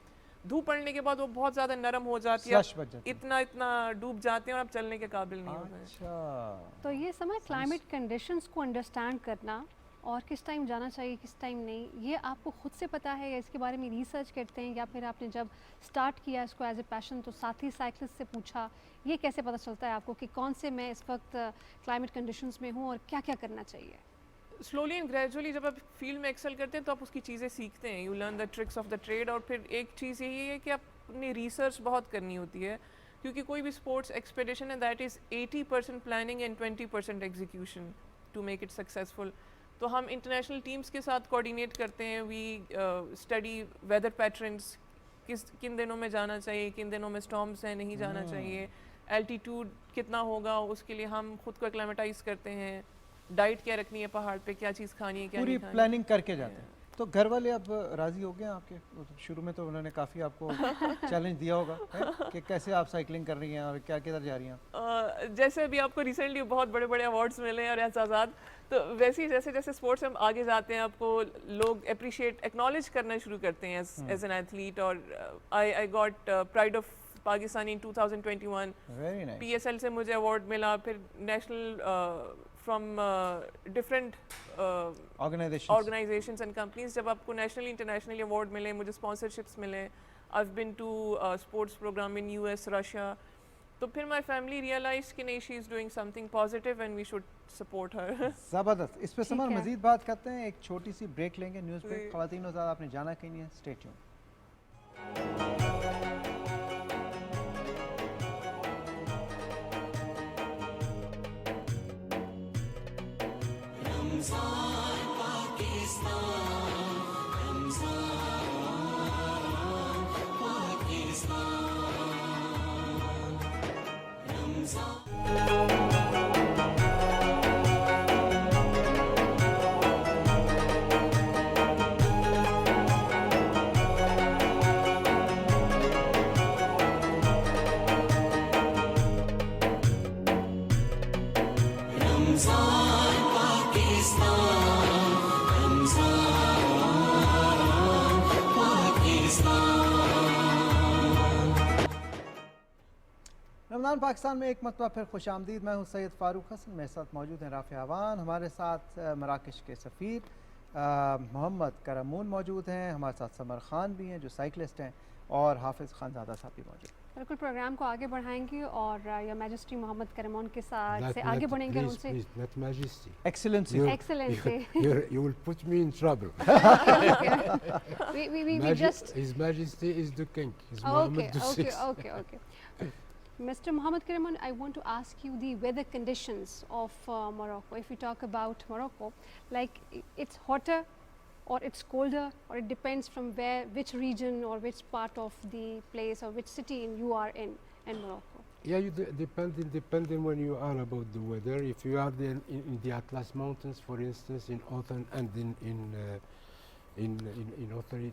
धूप पड़ने के बाद वो बहुत ज़्यादा नरम हो जाती है, slush बच जाती है। इतना डूब जाते हैं और आप चलने के काबिल नहीं होते हैं। अच्छा, तो ये समय क्लाइमेट कंडीशंस को अंडरस्टैंड करना और किस टाइम जाना चाहिए किस टाइम नहीं, ये आपको खुद से पता है या इसके बारे में रिसर्च करते हैं, या फिर आपने जब स्टार्ट किया इसको एज ए पैशन तो साथी साइकिलिस्ट से पूछा? ये कैसे पता चलता है आपको कि कौन से मैं इस वक्त क्लाइमेट कंडीशंस में हूँ और क्या क्या करना चाहिए? स्लोली एंड ग्रेजुअली जब आप फील्ड में एक्सेल करते हैं तो आप उसकी चीज़ें सीखते हैं, you learn the tricks of the trade. और फिर एक चीज़ यही है कि आपने रिसर्च बहुत करनी होती है, क्योंकि कोई भी स्पोर्ट्स एक्सपेडिशन है that is 80% planning and 20% execution to make it successful. तो हम इंटरनेशनल टीम्स के साथ कोऑर्डिनेट करते हैं, वी स्टडी वेदर पैटर्न्स, किन दिनों में जाना चाहिए, किन दिनों में स्टॉर्म्स हैं नहीं जाना चाहिए, एल्टीट्यूड कितना होगा उसके लिए हम खुद को एक्लेमेटाइज करते हैं, डाइट क्या रखनी है पहाड़ पे, क्या चीज़ खानी है क्या पूरी नहीं खानी। प्लानिंग करके जाते हैं। तो घर वाले अब राजी हो गए हैं आपके? शुरू में तो उन्होंने काफ़ी आपको चैलेंज दिया होगा है? कि कैसे आप साइकिलिंग कर रही हैं और क्या किधर जा रही हैं? जैसे अभी आपको रिसेंटली बहुत बड़े बड़े अवार्ड्स मिले हैं और एहसासात, तो वैसे ही जैसे जैसे स्पोर्ट्स में हम आगे जाते हैं आपको लोग अप्रिशिएट एक्नॉलेज करना शुरू करते हैं एज एन एथलीट। और I got pride of Pakistan in 2021। Very nice. PSL से मुझे अवार्ड मिला, फिर national from different organisations and companies. जब आपको नेशनली इंटरनेशनली अवार्ड मिले, मुझे स्पॉन्सरशिप्स मिले, I have been to sports programme in US, Russia. तो फिर माय फैमिली रियलाइज कि नहीं, she is doing something positive and we should support her. ज़बरदस्त। इस पे ठीक समान है। मजीद बात करते हैं, एक छोटी सी ब्रेक लेंगे न्यूज़ पे। ख़वातीन और ज़्यादा आपने जाना कहीं नहीं है, स्टे ट्यून्ड। रमज़ान पाकिस्तान में एक मरतबा फिर खुश आमदीद। मैं हूँ सैयद फ़ारूक हसन, मेरे साथ मौजूद हैं राफ़ी आवान, हमारे साथ मराकश के सफ़ीर मोहम्मद करमून मौजूद हैं, हमारे साथ समर खान भी हैं जो साइकिलिस्ट हैं, और हाफिज़ खानज़ादा साहब भी मौजूद हैं। बिल्कुल प्रोग्राम को आगे बढ़ाएंगे और या मैजेस्टी मोहम्मद करमोन के साथ से आगे बढ़ेंगे और उनसे not majesty. Excellency. Excellency. You will put me in trouble. we just His Majesty is the king. Is okay, Mohammed the okay, Sixth. okay. Mr. Mohammed Karaman, I want to ask you the weather conditions of Morocco. If we talk about Morocco, like it's hotter or it's colder, or it depends from which region or which part of the place or which city you are in Morocco. Yeah, you depending when you are about the weather. If you are in the Atlas Mountains, for instance, in autumn, and in autumn,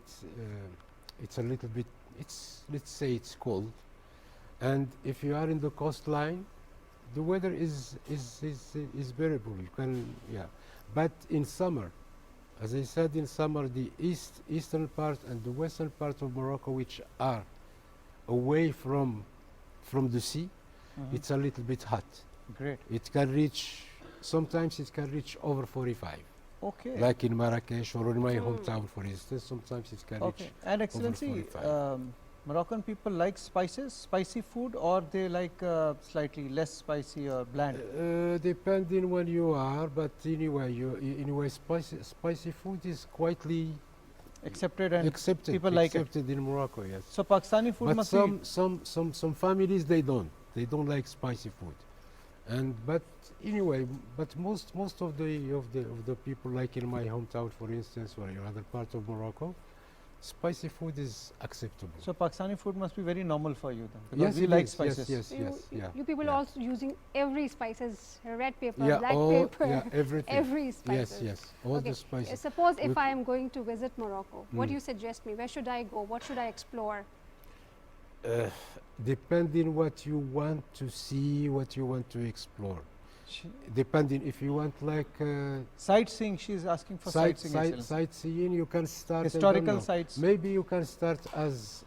it's a little bit. Let's say it's cold. And if you are in the coastline, the weather is bearable. You can, yeah. But in summer, as I said, in summer, the eastern part and the western part of Morocco, which are away from the sea, it's a little bit hot. Great. It can reach, sometimes it can reach over 45. Okay. Like in Marrakesh or in my hometown, for instance, sometimes it can reach And over Excellency, 45. Moroccan people like spicy food, or they like slightly less spicy or bland? Depending when you are, but anyway, spicy food is quietly Accepted and accepted. people like it. Accepted in Morocco, yes. So Pakistani food But must be some families they don't like spicy food, but anyway, but most of the people, like in my hometown, for instance, or in other parts of Morocco, Spicy food is acceptable. So Pakistani food must be very normal for you then, because Yes, we it like is. spices. Yes, yes, yes. Yeah. You people yeah. are also using every spices, red pepper, Yeah, black all, pepper, yeah, everything. every spices. Yes, yes, all Okay, the spices. Suppose if With- I am going to visit Morocco, what do Mm. you suggest me? Where should I go? What should I explore? Depending what you want to see, what you want to explore. Depending if you want like Sightseeing, she's asking for sightseeing. Excellency. sightseeing, you can start. I don't Historical know. sites. Maybe you can start as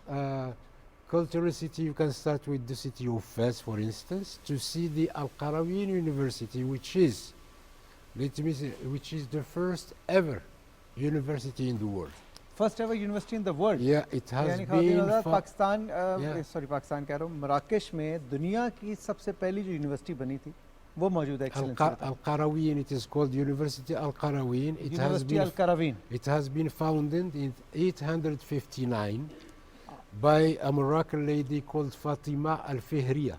cultural city. You can start with the city of Fez, for instance, to see the Al Qarawiyyin University, which is, let me say, which is the first ever university in the world. First ever university in the world. Yeah, it has यानी been. खातिन fo- Pakistan Yeah. Sorry Pakistan कह रहा हूँ, मराकश में दुनिया की सबसे पहली जो यूनिवर्सिटी बनी थी वो मौजूद है excellency. Al Qarawiyyin, it is called University Al Qarawiyyin. It has university been Al Qarawiyyin. It has been founded in 859 by a Moroccan lady called Fatima Al-Fihriya.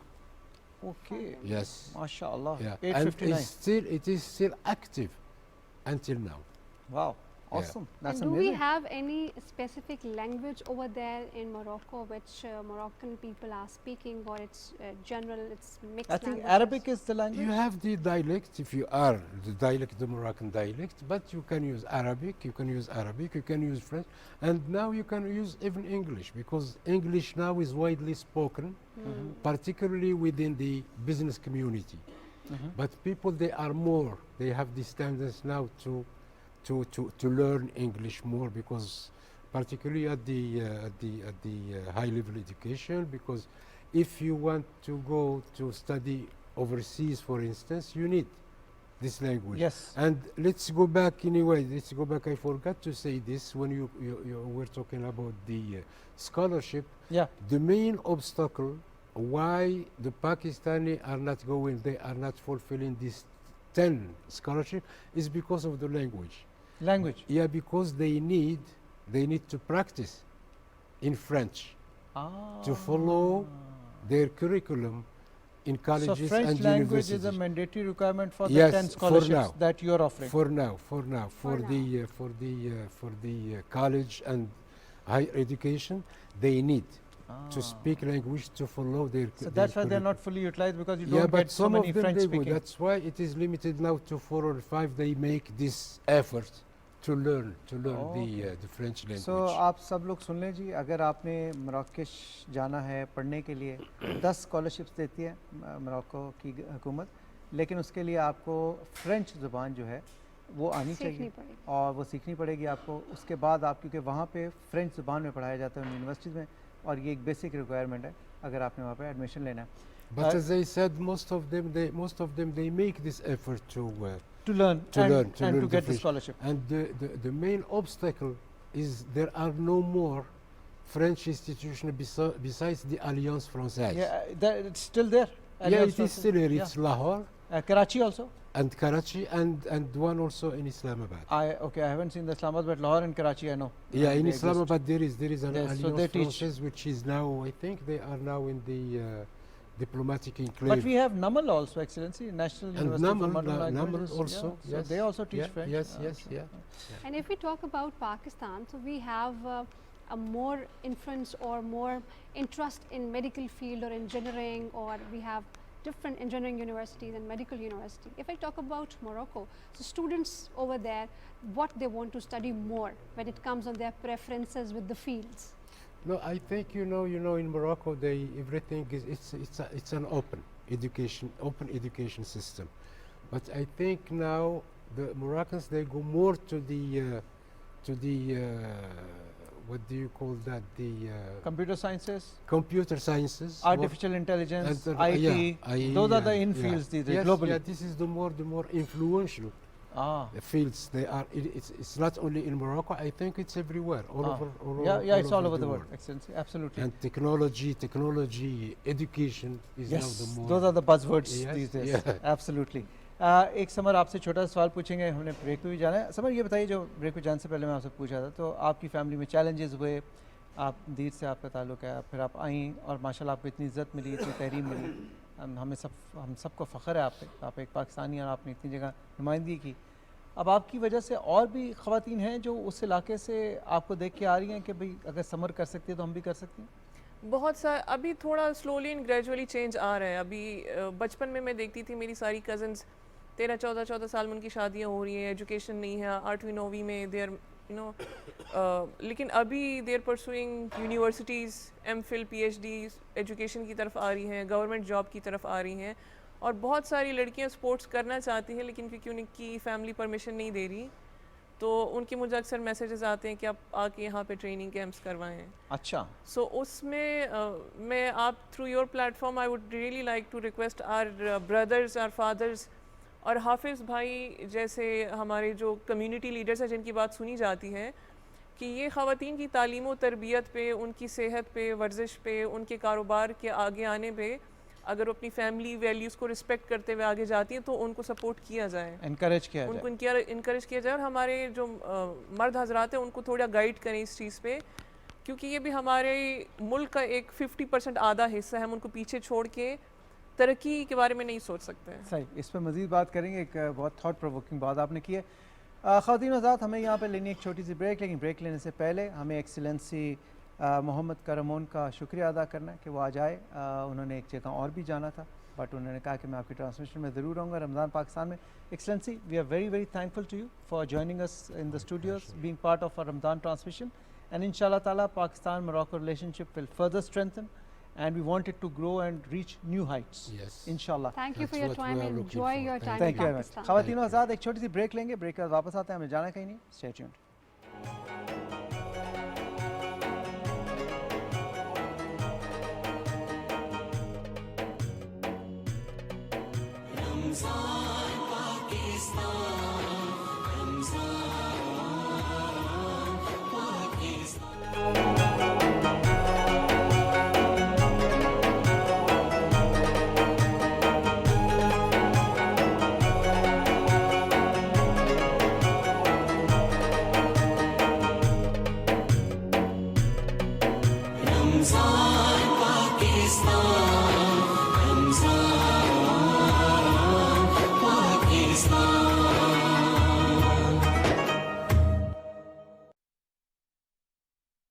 Okay. Yes. माशाअल्लाह। Yeah. And 859। it is still active until now. Wow. Yeah. Awesome. That's And do we amazing. have any specific language over there in Morocco which Moroccan people are speaking, or it's general, it's mixed I think languages? Arabic is the language. You have the dialect if you are the dialect, the Moroccan dialect, but you can use Arabic, you can use French, and now you can use even English, because English now is widely spoken, particularly within the business community. But people, they have this tendency now to learn English more, because particularly at the high level education, because if you want to go to study overseas, for instance, you need this language. Yes. And let's go back anyway. Let's go back. I forgot to say this when you were talking about the scholarship. Yeah. The main obstacle why the Pakistani are not going, they are not fulfilling this 10 scholarship, is because of the language. Language. Yeah, because they need to practice in French to follow their curriculum in So colleges French and language universities. is a mandatory requirement for the Yes, 10 for scholarships now. that you are offering. For now, for now. the college and higher education, they need to speak language to follow their. So that's why they're curriculum. not fully utilized, because you Yeah, don't but get so some many of them French they would. speaking. That's why it is limited now to 4 or 5. They make this effort to learn the French language. So आप सब लोग सुन लें जी, अगर आपने मराकश जाना है पढ़ने के लिए, 10 स्कॉलरशिप्स देती है मोरक्को की हुकूमत, लेकिन उसके लिए आपको फ्रेंच ज़ुबान जो है वो आनी सीखनी चाहिए पड़ेगी। और वो सीखनी पड़ेगी आपको। उसके बाद आप, क्योंकि वहाँ पे फ्रेंच ज़ुबान में पढ़ाया जाता है यूनिवर्सिटीज़ में, और ये एक बेसिक रिक्वायरमेंट है अगर आपने वहाँ पे एडमिशन लेना है। But as I said, most of them they make this effort to learn to and, learn and to get the French. scholarship. And the main obstacle is there are no more French institutions besides the Alliance Française. Yeah, it's still there. Yeah, Alliance it is Française. still here. Yeah. It's Lahore Karachi also. and Karachi and one also in Islamabad. I haven't seen the Islamabad, but Lahore and Karachi I know. Yeah, in They exist. Islamabad there is an Yes, so Alliance they teach. Française, which is now, I think they are now in the diplomatic enclave. But we have NAML also, Excellency, National and University for Modern NAML Languages. also. Yeah, Yes. so they also teach Yeah, French. Yes, Ah, yes, okay. yeah. And if we talk about Pakistan, so we have a more influence or more interest in medical field or engineering, or we have different engineering universities and medical university. If I talk about Morocco, so students over there, what they want to study more when it comes on their preferences with the fields. No, I think in Morocco everything is it's an open education system, but I think now the Moroccans, they go more to the what do you call that, the Computer sciences, computer sciences, artificial intelligence, and IT, yeah, those are the yeah, in yeah. fields these days Yes, globally. yeah, this is the more influential fields. They are. It's not only in Morocco. I think it's everywhere, all over. It's all over the world. Excellency, absolutely. And technology, education is now Yes, the more. those are the buzzwords Yes, these days. yeah. Absolutely. एक summer आपसे छोटा सा सवाल पूछेंगे, हमने break पे भी जाना है। समर ये बताइए, जो ब्रेक पे जाने से पहले मैं आपसे पूछा था, तो आपकी फैमिली में चैलेंजेस हुए, आप दीर से आपका ताल्लुक़ है, फिर आप आई और माशाल्लाह आपको इतनी इज़्ज़त मिली, इतनी तहरीम मिली, हम सबको फ़ख्र है आप पे, आप एक पाकिस्तानी और आपने इतनी जगह नुमाइंदगी की। अब आपकी वजह से और भी ख़वातीन हैं जो उस इलाके से आपको देख के आ रही हैं कि भाई अगर समर कर सकती है तो हम भी कर सकते हैं? बहुत सा अभी थोड़ा स्लोली एंड ग्रेजुअली चेंज आ रहा है। अभी बचपन में मैं देखती थी मेरी सारी कज़न्स 13-14 साल में उनकी शादियां हो रही हैं, एजुकेशन नहीं है, 8वीं 9वीं में देर यू नो लेकिन अभी there pursuing universities, MPhil, PhD education की तरफ आ रही हैं, गवर्नमेंट जॉब की तरफ आ रही हैं और बहुत सारी लड़कियां स्पोर्ट्स करना चाहती हैं लेकिन क्योंकि उनकी फैमिली परमिशन नहीं दे रही तो उनके मुझे अक्सर मैसेजेस आते हैं कि आप आके यहाँ पे ट्रेनिंग कैंप्स करवाएं। अच्छा। सो उसमें मैं आप through your platform I would really like to request our brothers, our fathers और हाफिज़ भाई जैसे हमारे जो कम्युनिटी लीडर्स हैं जिनकी बात सुनी जाती है कि ये ख़वातीन की तालीम व तरबियत पे, उनकी सेहत पे, वर्जिश पे, उनके कारोबार के आगे आने पे अगर वो अपनी फैमिली वैल्यूज़ को रिस्पेक्ट करते हुए आगे जाती हैं तो उनको सपोर्ट किया जाए, इनकरेज किया जाए, उनको इनकरेज किया जाए और हमारे जो मर्द हजरात हैं उनको थोड़ा गाइड करें इस चीज़ पे क्योंकि ये भी हमारे मुल्क का एक 50% आधा हिस्सा है। हम उनको पीछे छोड़ के तरक्की के बारे में नहीं सोच सकते हैं। सही, इस पर मज़ीद बात करेंगे। एक बहुत थॉट प्रोवोकिंग बात आपने की है। ख़वातीन हज़रात, हमें यहाँ पे लेनी एक छोटी सी ब्रेक, लेकिन ब्रेक लेने से पहले हमें एक्सीलेंसी मोहम्मद करमोन का शुक्रिया अदा करना है कि वो आज आए। उन्होंने एक जगह और भी जाना था बट उन्होंने कहा कि मैं आपकी ट्रांसमिशन में ज़रूर रहूँगा रमज़ान पाकिस्तान में। Excellency, we are very very thankful to you for joining us in the studios, being part of a Ramzan transmission and इंशाल्लाह ताला Pakistan Morocco relationship will further strengthen and we want it to grow and reach new heights. Yes. Inshallah. Thank you for your time. Enjoy your time Thank in you very much. Pakistan. ख़वातीन हज़रात, एक छोटी सी break लेंगे, break के बाद वापस आते हैं, हमें जाना कहीं नहीं, स्टे ट्यून्ड।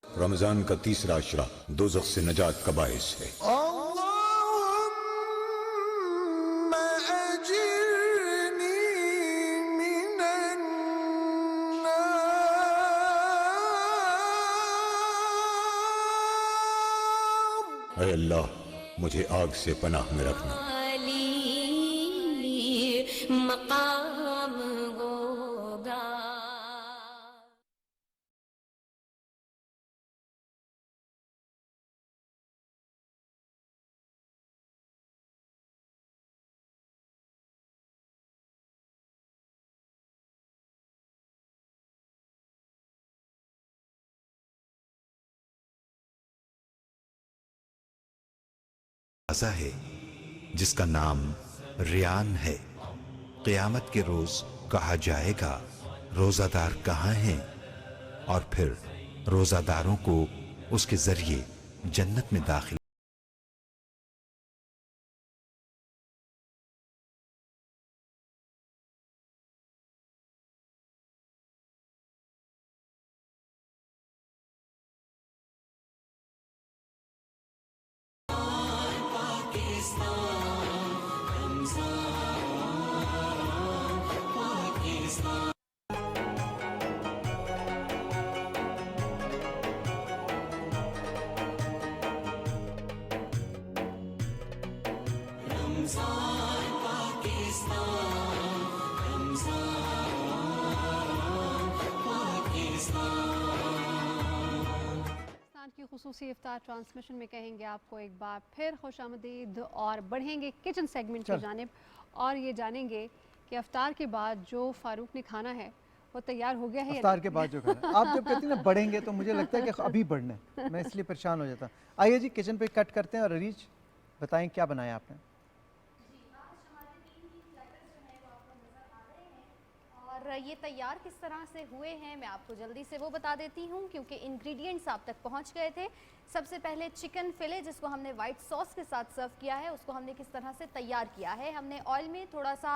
रमजान का तीसरा अशरा दोज़ख से नजात का बाइस है। ऐ अल्लाह, मुझे आग से पनाह में रखना। दरवाज़ा है जिसका नाम रियान है। क़यामत के रोज़ कहा जाएगा रोज़ादार कहाँ हैं, और फिर रोज़ादारों को उसके ज़रिए जन्नत में दाखिल की खुसूसी इफ्तार ट्रांसमिशन में कहेंगे आपको एक बार फिर खुशामदीद और बढ़ेंगे किचन सेगमेंट की जानिब और ये जानेंगे कि इफ्तार के बाद जो फारूक ने खाना है वो तैयार हो गया है। इफ्तार के बाद जो खाना, आप जब कहती हैं ना बढ़ेंगे तो मुझे लगता है कि अभी बढ़ना है, मैं इसलिए परेशान हो जाता हूँ। आइए जी किचन पे कट करते हैं और अरीज बताएं क्या बनाया आपने। और और ये तैयार किस तरह से हुए हैं मैं आपको जल्दी से वो बता देती हूँ, क्योंकि इंग्रेडिएंट्स आप तक पहुँच गए थे। सबसे पहले चिकन फिले, जिसको हमने वाइट सॉस के साथ सर्व किया है, उसको हमने किस तरह से तैयार किया है। हमने ऑयल में थोड़ा सा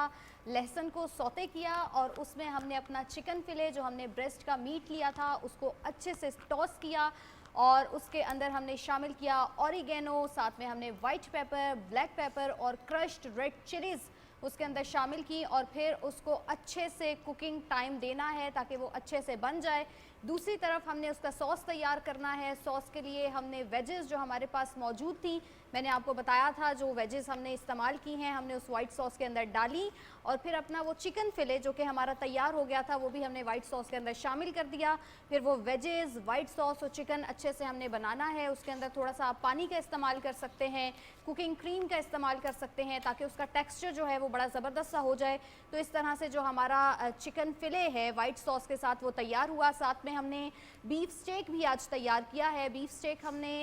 लहसुन को सौते किया और उसमें हमने अपना चिकन फिले, जो हमने ब्रेस्ट का मीट लिया था, उसको अच्छे से टॉस किया और उसके अंदर हमने शामिल किया ऑरिगेनो, साथ में हमने वाइट पेपर, ब्लैक पेपर और क्रश्ड रेड चिलीज़ उसके अंदर शामिल की और फिर उसको अच्छे से कुकिंग टाइम देना है ताकि वो अच्छे से बन जाए। दूसरी तरफ हमने उसका सॉस तैयार करना है। सॉस के लिए हमने वेजेस जो हमारे पास मौजूद थी, मैंने आपको बताया था, जो वेजेस हमने इस्तेमाल की हैं हमने उस वाइट सॉस के अंदर डाली और फिर अपना वो चिकन फिले जो कि हमारा तैयार हो गया था वो भी हमने वाइट सॉस के अंदर शामिल कर दिया। फिर वो वेजेस, वाइट सॉस और चिकन अच्छे से हमने बनाना है। उसके अंदर थोड़ा सा आप पानी का इस्तेमाल कर सकते हैं, कुकिंग क्रीम का इस्तेमाल कर सकते हैं ताकि उसका टेक्सचर जो है वो बड़ा ज़बरदस्त सा हो जाए। तो इस तरह से जो हमारा चिकन फिले है वाइट सॉस के साथ वो तैयार हुआ। साथ में हमने बीफ स्टेक भी आज तैयार किया है। बीफ स्टेक हमने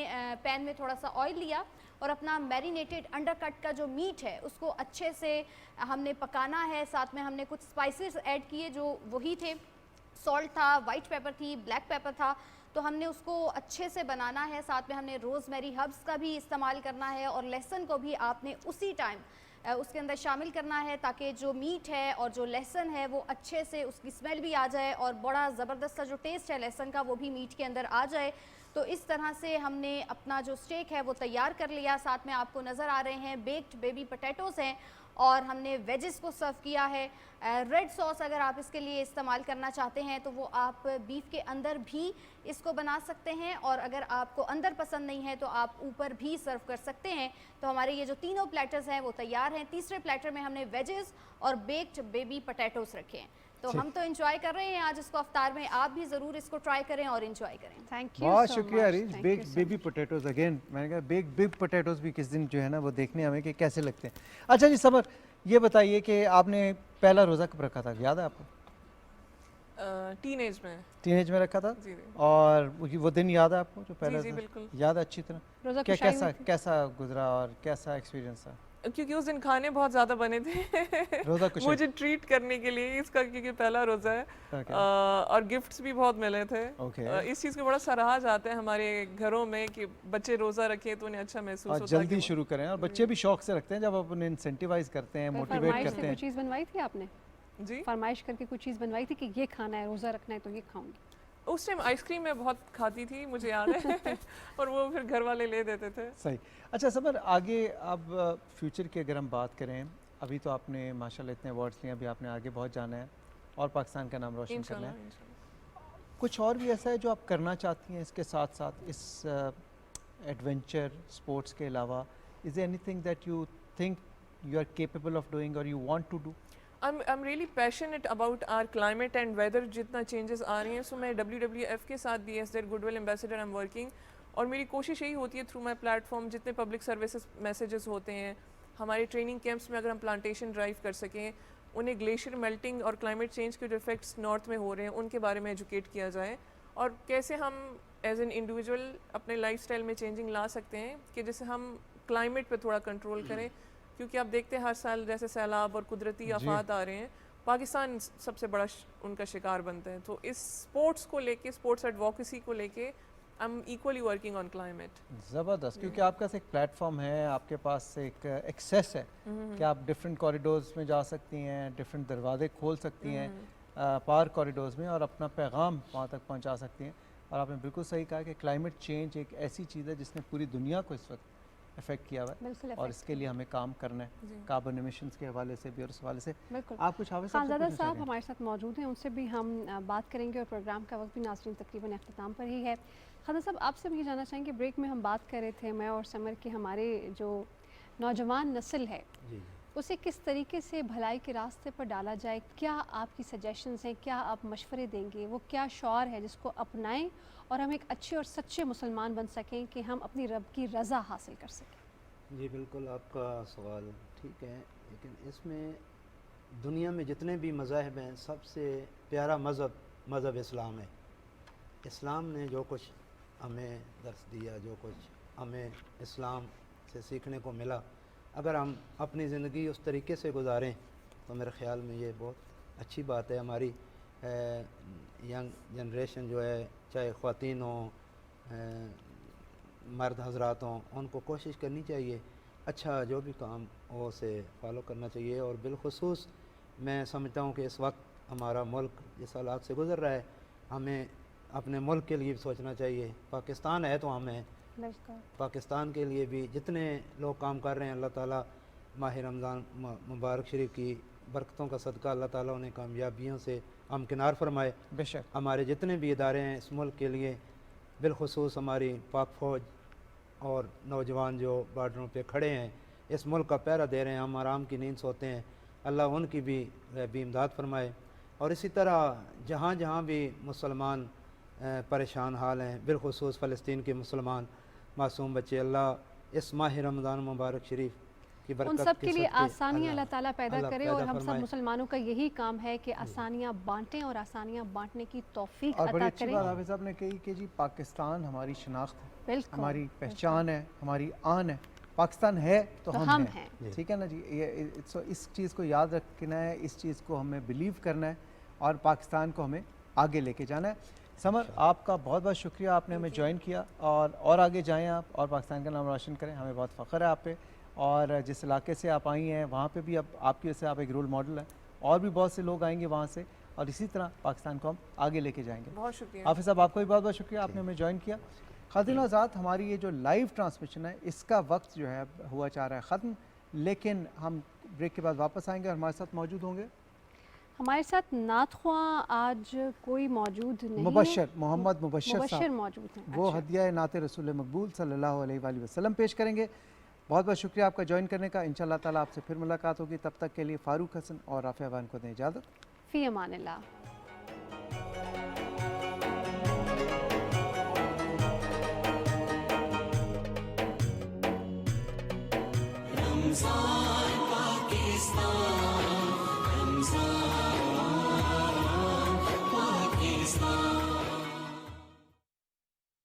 पैन में थोड़ा सा ऑयल लिया और अपना मैरिनेटेड अंडरकट का जो मीट है उसको अच्छे से हमने पकाना है। साथ में हमने कुछ स्पाइसेस ऐड किए जो वही थे, सॉल्ट था, वाइट पेपर थी, ब्लैक पेपर था, तो हमने उसको अच्छे से बनाना है। साथ में हमने रोज़मेरी हर्ब्स का भी इस्तेमाल करना है और लहसुन को भी आपने उसी टाइम उसके अंदर शामिल करना है ताकि जो मीट है और जो लहसुन है वो अच्छे से उसकी स्मेल भी आ जाए और बड़ा ज़बरदस्त सा जो टेस्ट है लहसुन का वो भी मीट के अंदर आ जाए। तो इस तरह से हमने अपना जो स्टेक है वो तैयार कर लिया। साथ में आपको नज़र आ रहे हैं बेक्ड बेबी पोटैटोज़ हैं और हमने वेजेस को सर्व किया है। रेड सॉस अगर आप इसके लिए इस्तेमाल करना चाहते हैं तो वो आप बीफ के अंदर भी इसको बना सकते हैं और अगर आपको अंदर पसंद नहीं है तो आप ऊपर भी सर्व कर सकते हैं। तो हमारे ये जो तीनों प्लेटर्स हैं वो तैयार हैं। तीसरे प्लेटर में हमने वेजेस और बेक्ड बेबी पोटैटोज़ रखे हैं। तो हम तो एंजॉय कर रहे हैं आज इसको अफ्तार में, आप भी ज़रूर इसको ट्राई करें और एंजॉय करें। थैंक यू, बहुत शुक्रिया Areej. Bake baby potatoes again, मैंने कहा बेक बिग पोटैटोज भी किस दिन जो है ना वो देखने हमें कि कैसे लगते हैं। अच्छा जी समर, ये बताइए कि आपने पहला रोज़ा कब रखा था, याद है आपको? टीनेज में। टीनेज में रखा था जी। और वो दिन याद है आपको जो पहला? जी, बिल्कुल याद है अच्छी तरह। क्या कैसा गुजरा और कैसा एक्सपीरियंस था? क्योंकि उस दिन खाने बहुत ज़्यादा बने थे रोज़ा कुछ मुझे ट्रीट करने के लिए, इसका क्योंकि पहला रोज़ा है। और गिफ्ट्स भी बहुत मिले थे। इस चीज़ को बड़ा सराहा जाता है हमारे घरों में कि बच्चे रोज़ा रखें तो उन्हें अच्छा महसूस होता है, जल्दी शुरू करें। और बच्चे भी शौक से रखते हैं जब आप उन्हें इंसेंटिवाइज करते हैं, मोटिवेट करते हैं। कोई चीज़ बनवाई थी आपने? जी, फरमाइश करके कुछ चीज़ बनवाई थी कि ये खाना है, रोज़ा रखना है तो ये खाऊंगी? उस टाइम आइसक्रीम मैं बहुत खाती थी, मुझे याद है और वो फिर घर वाले ले देते थे। सही। अच्छा समर, आगे अब फ्यूचर की अगर हम बात करें, अभी तो आपने माशाल्लाह इतने अवार्ड्स लिए, अभी आपने आगे बहुत जाना है और पाकिस्तान का नाम रोशन करना है। कुछ और भी ऐसा है जो आप करना चाहती हैं इसके साथ साथ, इस एडवेंचर स्पोर्ट्स के अलावा? Is there anything that you think you are capable of doing और you want to do? I'm really passionate about our climate and weather जितना changes आ रही हैं। सो मैं WWF के साथ भी as their goodwill ambassador I'm working और मेरी कोशिश यही होती है थ्रू माई प्लेटफॉर्म जितने पब्लिक सर्विसेज मैसेजेस होते हैं, हमारे ट्रेनिंग कैंप्स में अगर हम प्लांटेशन ड्राइव कर सकें, उन्हें ग्लेशियर मेल्टिंग और क्लाइमेट चेंज के जो इफेक्ट्स नॉर्थ में हो रहे हैं उनके बारे में एजुकेट किया जाए और कैसे हम एज एन इंडिविजुअल अपने लाइफस्टाइल में चेंजिंग ला सकते हैं कि जैसे हम क्लाइमेट पे थोड़ा कंट्रोल करें। क्योंकि आप देखते हैं हर साल जैसे सैलाब और कुदरती आफात आ रहे हैं, पाकिस्तान सबसे बड़ा उनका शिकार बनता है। तो इस स्पोर्ट्स को लेके, स्पोर्ट्स एडवोकेसी को लेके I am equally working on climate. ज़बरदस्त, क्योंकि आपके पास एक प्लेटफॉर्म है, आपके पास एक एक्सेस है कि आप डिफरेंट कॉरिडोर्स में जा सकती हैं, डिफरेंट दरवाजे खोल सकती हैं पार कॉरिडोर्स में और अपना पैगाम वहाँ तक पहुँचा सकती हैं। और आपने बिल्कुल सही कहा कि क्लाइमेट चेंज एक ऐसी चीज़ है जिसने पूरी दुनिया को इस वक्त इफेक्ट किया हुआ है और इसके लिए हमें काम करना है, कार्बन एमिशंस के हवाले से भी और उस हवाले से। आप कुछ खानज़ादा साहब हमारे साथ मौजूद हैं, उनसे भी हम बात करेंगे और प्रोग्राम का वक्त भी नाज़रीन तकरीबन अख्ताम पर ही है। खानज़ादा साहब, आपसे भी ये जानना चाहेंगे, ब्रेक में हम बात कर रहे थे मैं और समर कि हमारे जो नौजवान नस्ल है उसे किस तरीके से भलाई के रास्ते पर डाला जाए, क्या आपकी सजेशंस हैं, क्या आप मशवरे देंगे, वो क्या शौर है जिसको अपनाएं और हम एक अच्छे और सच्चे मुसलमान बन सकें कि हम अपनी रब की रज़ा हासिल कर सकें? जी बिल्कुल, आपका सवाल ठीक है, लेकिन इसमें दुनिया में जितने भी मज़ाहब हैं सबसे प्यारा मज़हब इस्लाम है। इस्लाम ने जो कुछ हमें दर्स दिया, जो कुछ हमें इस्लाम से सीखने को मिला, अगर हम अपनी ज़िंदगी उस तरीके से गुजारें तो मेरे ख़्याल में ये बहुत अच्छी बात है। हमारी यंग जनरेशन जो है, चाहे ख़वातीन हों, मर्द हजरात हों, उनको कोशिश करनी चाहिए अच्छा जो भी काम हो उसे फॉलो करना चाहिए। और बिलखुसूस मैं समझता हूँ कि इस वक्त हमारा मुल्क जिस हालात से गुज़र रहा है, हमें अपने मुल्क के लिए भी सोचना चाहिए। पाकिस्तान है तो हम हैं, पाकिस्तान के लिए भी जितने लोग काम कर रहे हैं, अल्लाह ताला माह रमज़ान मुबारक शरीफ की बरकतों का सदका अल्लाह ताला उन्हें कामयाबियों से हमकिनार फरमाए। बेशक हमारे जितने भी इदारे हैं इस मुल्क के लिए, बिलखुसूस हमारी पाक फ़ौज और नौजवान जो बॉर्डरों पे खड़े हैं, इस मुल्क का पहरा दे रहे हैं, हम आराम की नींद सोते हैं, अल्लाह उनकी भी गैबी इमदाद फरमाए। और इसी तरह जहाँ जहाँ भी मुसलमान परेशान हाल हैं, बिलखुसूस फ़लस्तीन के मुसलमान मासूम बच्चे, अल्लाह इस माह रमज़ान मुबारक शरीफ की उन बरकत सब के के लिए सदके आसानियाँ अल्लाह ताला पैदा अल्लाह करे। पैदा और हम सब फरमाए। मुसलमानों का यही काम है कि आसानियाँ बांटें और आसानियाँ बांटने की तौफीक और बड़ी अता अच्छी करें। बात हाफिज़ साहब ने कही कि जी पाकिस्तान हमारी शनाख्त है, बिल्कुल, हमारी पहचान है, हमारी आन है। पाकिस्तान है तो हम हैं, हैं। ठीक है ना जी। इस चीज़ को याद रखना है, इस चीज़ को हमें बिलीव करना है और पाकिस्तान को हमें आगे लेके जाना है। समर, आपका बहुत बहुत शुक्रिया, आपने हमें ज्वाइन किया और आगे जाएं आप और पाकिस्तान का नाम रोशन करें। हमें बहुत फ़ख्र है आप पे, और जिस इलाके से आप आई हैं वहाँ पे भी अब आपकी वजह से आप एक रोल मॉडल हैं, और भी बहुत से लोग आएंगे वहाँ से, और इसी तरह पाकिस्तान को हम आगे लेके जाएंगे। बहुत शुक्रिया हाफिज़ साहब, आपका भी बहुत बहुत शुक्रिया, आपने हमें ज्वाइन किया। ख़ातिन आज़ाद, हमारी ये जो लाइव ट्रांसमिशन है इसका वक्त जो है हुआ चाह रहा है ख़त्म, लेकिन हम ब्रेक के बाद वापस आएंगे और हमारे साथ मौजूद होंगे हमारे साथ नात ख्वां आज कोई मौजूद नहीं मुबश्शिर, है। मोहम्मद मुबश्शिर साहब मौजूद हैं। वो अच्छा। हदिया नात रसूल मकबूल सल्लल्लाहु अलैहि वसल्लम पेश करेंगे। बहुत बहुत शुक्रिया आपका ज्वाइन करने का। इंशाअल्लाह ताला आपसे फिर मुलाकात होगी, तब तक के लिए फ़ारूक हसन और राफ़िया अवान को दें इजाज़त। फ़ी अमानिल्लाह। रमज़ान पाकिस्तान।